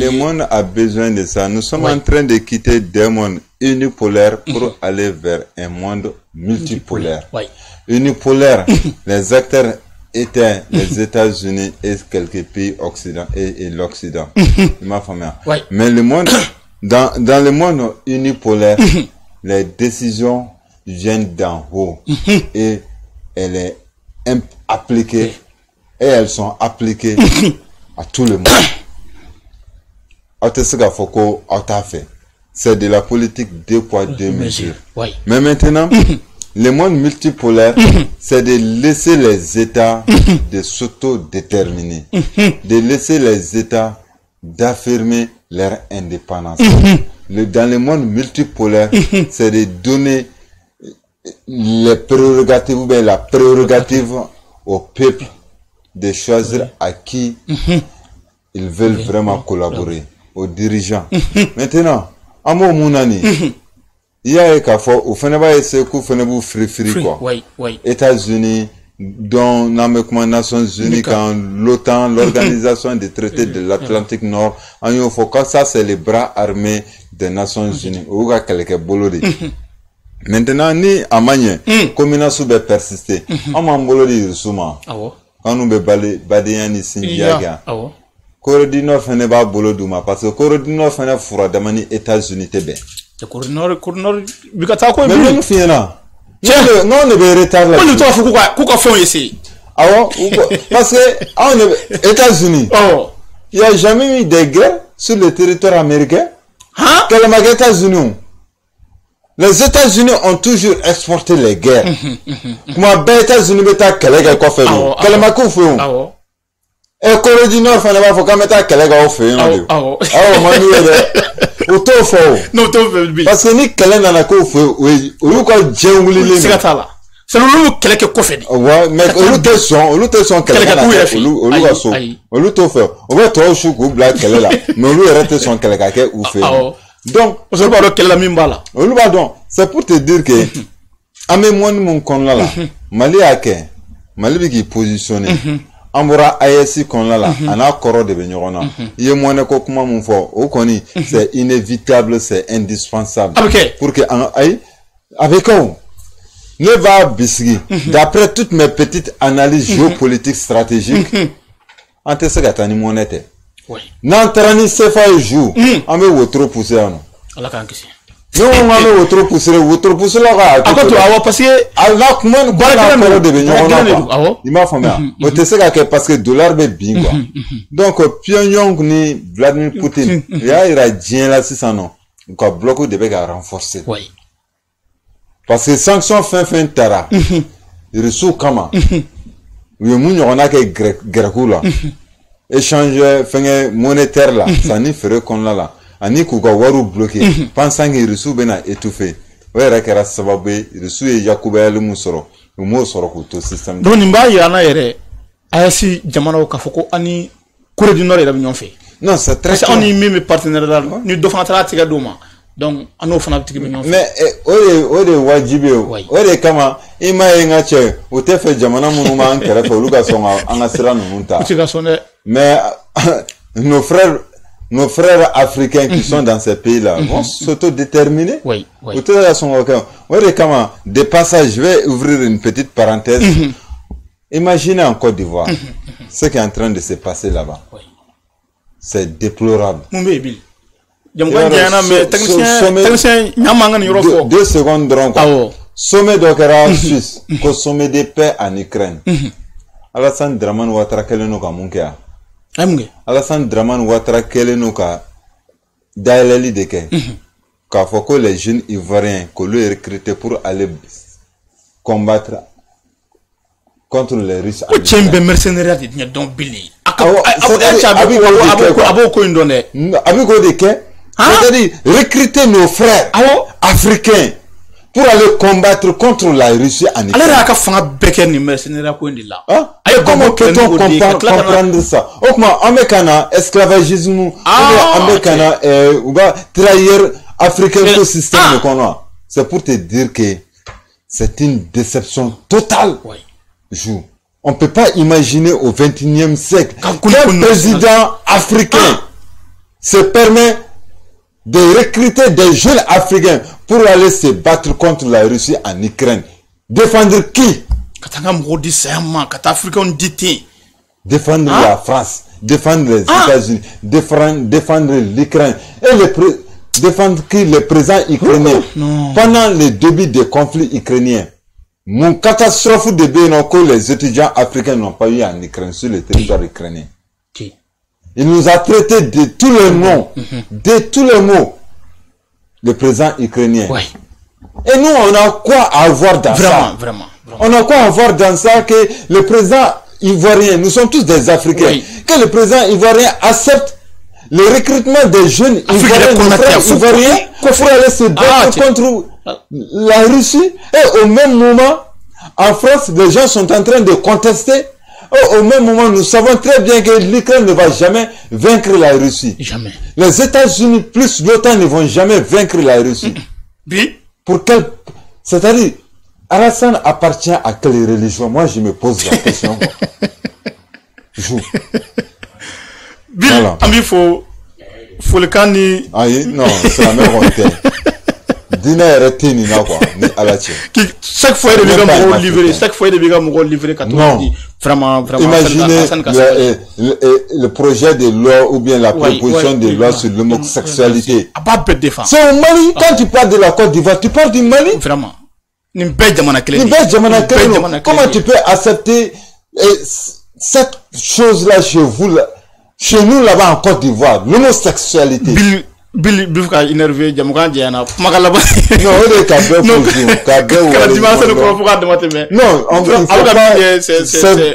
monde a besoin de ça. Nous sommes en train de quitter des mondes unipolaires pour aller vers un monde multipolaire. Unipolaire, les acteurs étaient les États-Unis et quelques pays occidentaux et l'Occident. Mais le monde, dans le monde unipolaire, les décisions viennent d'en haut et elle est appliquée. Et elles sont appliquées à tout le monde. C'est de la politique 2 poids 2 mesures. Mais maintenant, le monde multipolaire, c'est de laisser les États de s'autodéterminer, de laisser les États d'affirmer leur indépendance. Dans le monde multipolaire, c'est de donner les prérogatives ou bien la prérogative au peuple de choisir à qui ils veulent vraiment collaborer, aux dirigeants. Maintenant, à mon mounani, il y a qu'à faire, au Fénéba et Sekou, Fénébou free quoi. États-Unis, dont les Nations Unies, quand l'OTAN, l'Organisation des traités de l'Atlantique Nord, ça c'est les bras armés des Nations Unies. Ou ka quelques bolodi. Maintenant, ni amanye, commune sous persister. On m'a bolodi souma. Quand nous be badeyani sindiaga. Corée du Nord fene ba boloduma parce que Corée du Nord fene fura damani États-Unis tebe. Corée du Nord bikata ko mais nous fiena. Non ne be retard là. On ne trouve quoi font ici. Parce que on est États-Unis. Il n'y a jamais eu de guerre sur le territoire américain. Que les États-Unis. Les États-Unis ont toujours exporté les guerres. Comment les États-Unis beta kelega ko fe do. Que les Macron font. Et Corée du Nord fana ba fo ka meta kelega o fe no. Manu de. Auto fo. Non to parce que ni kele na ko fe o ko jenguli le. C'est là. C'est le kele ke ko fe di. Ouais, mais olu te son kele na olu ga so. Olu to fe. O ba to shu ko bla kele la. Mais olu rete son kele ka ke ou fe. Donc, on pas kele la mimba là. Donc, c'est pour te dire que ame mon kon la. Mali ake. Mali bi ki positionné. Ambora ayesi kon la ana koro de benyona ye mone ko kuma mun fo o koni c'est inévitable, c'est indispensable pour que avec on ne va bisigi d'après toutes mes petites analyses géopolitiques stratégiques ante se gatani monete n'entrani sefa jour on me wotro pousser non ala kan kisi non on me wotro pousser la ga akoto awa parce que ala kuma ko koro de benyona il m'a famé o te se ga que parce que dollar be bingwa donc Pyongyang ni Vladimir Poutine ya ira dien la 600 non ko bloquer de be ga renforcer parce que sanction fin tara reçu kama oui mun on a que grekula échange fin monétaire là ça ni ferait qu'on là ani ku ga waru bloqué pensant que reçu bena étouffé ouais kera sababu reçu e yakuba ya musoro mo soro ko to système donc nimba yana yere ayasi jamana ka foko ani Corée du Nord ira bi fait non c'est très on y même partenaire là ni do fana tra tiga doma donc ano fana tigi bi fait mais ode wajibe ode kama ima yenga che o te fe jamana munu ma ankere fe luka songa anga sira nunta mais nos frères africains qui sont dans ces pays-là vont s'autodéterminer. Oui. De passage, je vais ouvrir une petite parenthèse. Imaginez en Côte d'Ivoire ce qui est en train de se passer là-bas. C'est déplorable. 2 secondes donc. Sommet d'Okera Suisse, sommet de paix en Ukraine. Alassane Draman Ouattara Keleno Kamunkea. Alassane Draman Ouattara Keleno Ka Daeleli Deke. Car faut que les jeunes Ivoiriens que lui recruté pour aller combattre contre les Russes. Tchembe mercenaires de donc Billy. Abiko Deke. C'est-à-dire recruter nos frères africains pour aller combattre contre la Russie en Ukraine. Comment peut-on comprendre ça? Amekana, esclavagisme, Amekana, trahir africain au système de Konoa. C'est pour te dire que c'est une déception totale. On ne peut pas imaginer au XXIe siècle qu'un président africain se permet de recruter des jeunes africains pour aller se battre contre la Russie en Ukraine. Défendre qui? Défendre la France, défendre les États-Unis, défendre l'Ukraine. Et défendre qui? Le président ukrainien. Pendant le début des conflits ukrainiens, mon catastrophe de bien que les étudiants africains n'ont pas eu en Ukraine, sur le territoire ukrainien. Il nous a traité de tous les noms, de tous les mots, le président ukrainien. Et nous, on a quoi à avoir dans ça? Vraiment. On a quoi à voir dans ça que le président ivoirien, nous sommes tous des Africains, que le président ivoirien accepte le recrutement des jeunes ivoiriens pour aller se battre contre la Russie. Et au même moment, en France, les gens sont en train de contester. Au même moment, nous savons très bien que l'Ukraine ne va jamais vaincre la Russie. Jamais. Les États-Unis plus l'OTAN ne vont jamais vaincre la Russie. Pour quel... C'est-à-dire, Alassane appartient à quelle religion? Moi, je me pose la question. Bill, il faut Folkani. Aïe, non, c'est la même honte. Dina est retenu là quoi, ni à la tienne. Chaque fois il est livré, chaque fois il est livré quand on dit vraiment. Imaginez le projet de loi ou bien la proposition de loi sur l'homosexualité. C'est au Mali. Quand tu parles de la Côte d'Ivoire, tu parles du Mali. Vraiment. Comment tu peux accepter cette chose-là chez vous, chez nous là-bas en Côte d'Ivoire, l'homosexualité? Bill ka énervé jamukan diana makala ba non on est kabé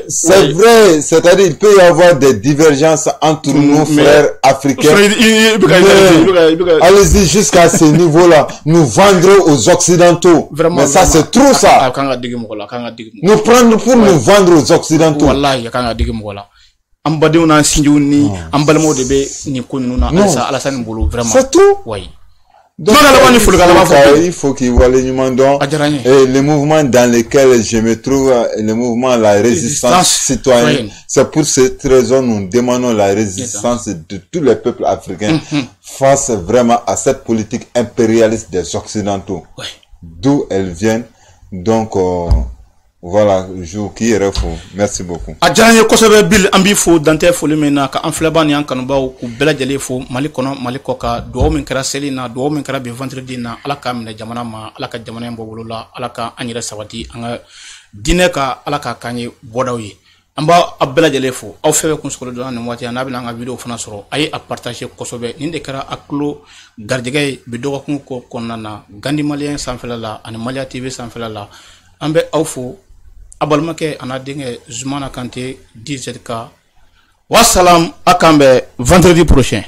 c'est vrai, c'est-à-dire il peut y avoir des divergences entre nos frères africains. Allez-y jusqu'à ce niveau-là, nous vendre aux occidentaux. Vraiment, mais ça c'est trop ça. Nous prendre pour nous vendre aux occidentaux. Wallahi Ambadé on a signé ni ambalmo de be ni kununa Alassane Bolo vraiment c'est tout oui donc il faut qu'il voit les numandons et les mouvements dans lesquels je me trouve, le mouvement la résistance citoyenne, c'est pour cette raison nous demandons la résistance de tous les peuples africains face vraiment à cette politique impérialiste des occidentaux, d'où elles viennent. Donc voilà, jour qui est faux. Merci beaucoup. Adjanye kosebe bil ambi fo dante fo lemena ka enflebani an kanubaw ku beladjele fo mali kono mali koka do min kara selina do min kara be vendredi na alaka min jamana ma alaka jamana mbo wolola alaka anyira sawati anga dine ka alaka kanye bodawi amba abeladjele fo aw febe kun skolo do na wati na bila nga video fana soro ay a partager kosobe ninde kara aklo gardigay be do ko konana gandi malien sanfela ani malia tv sanfela ambe aw fo abalmake ana dingue Zoumana Kanté 17K. Wassalam akambe vendredi prochain.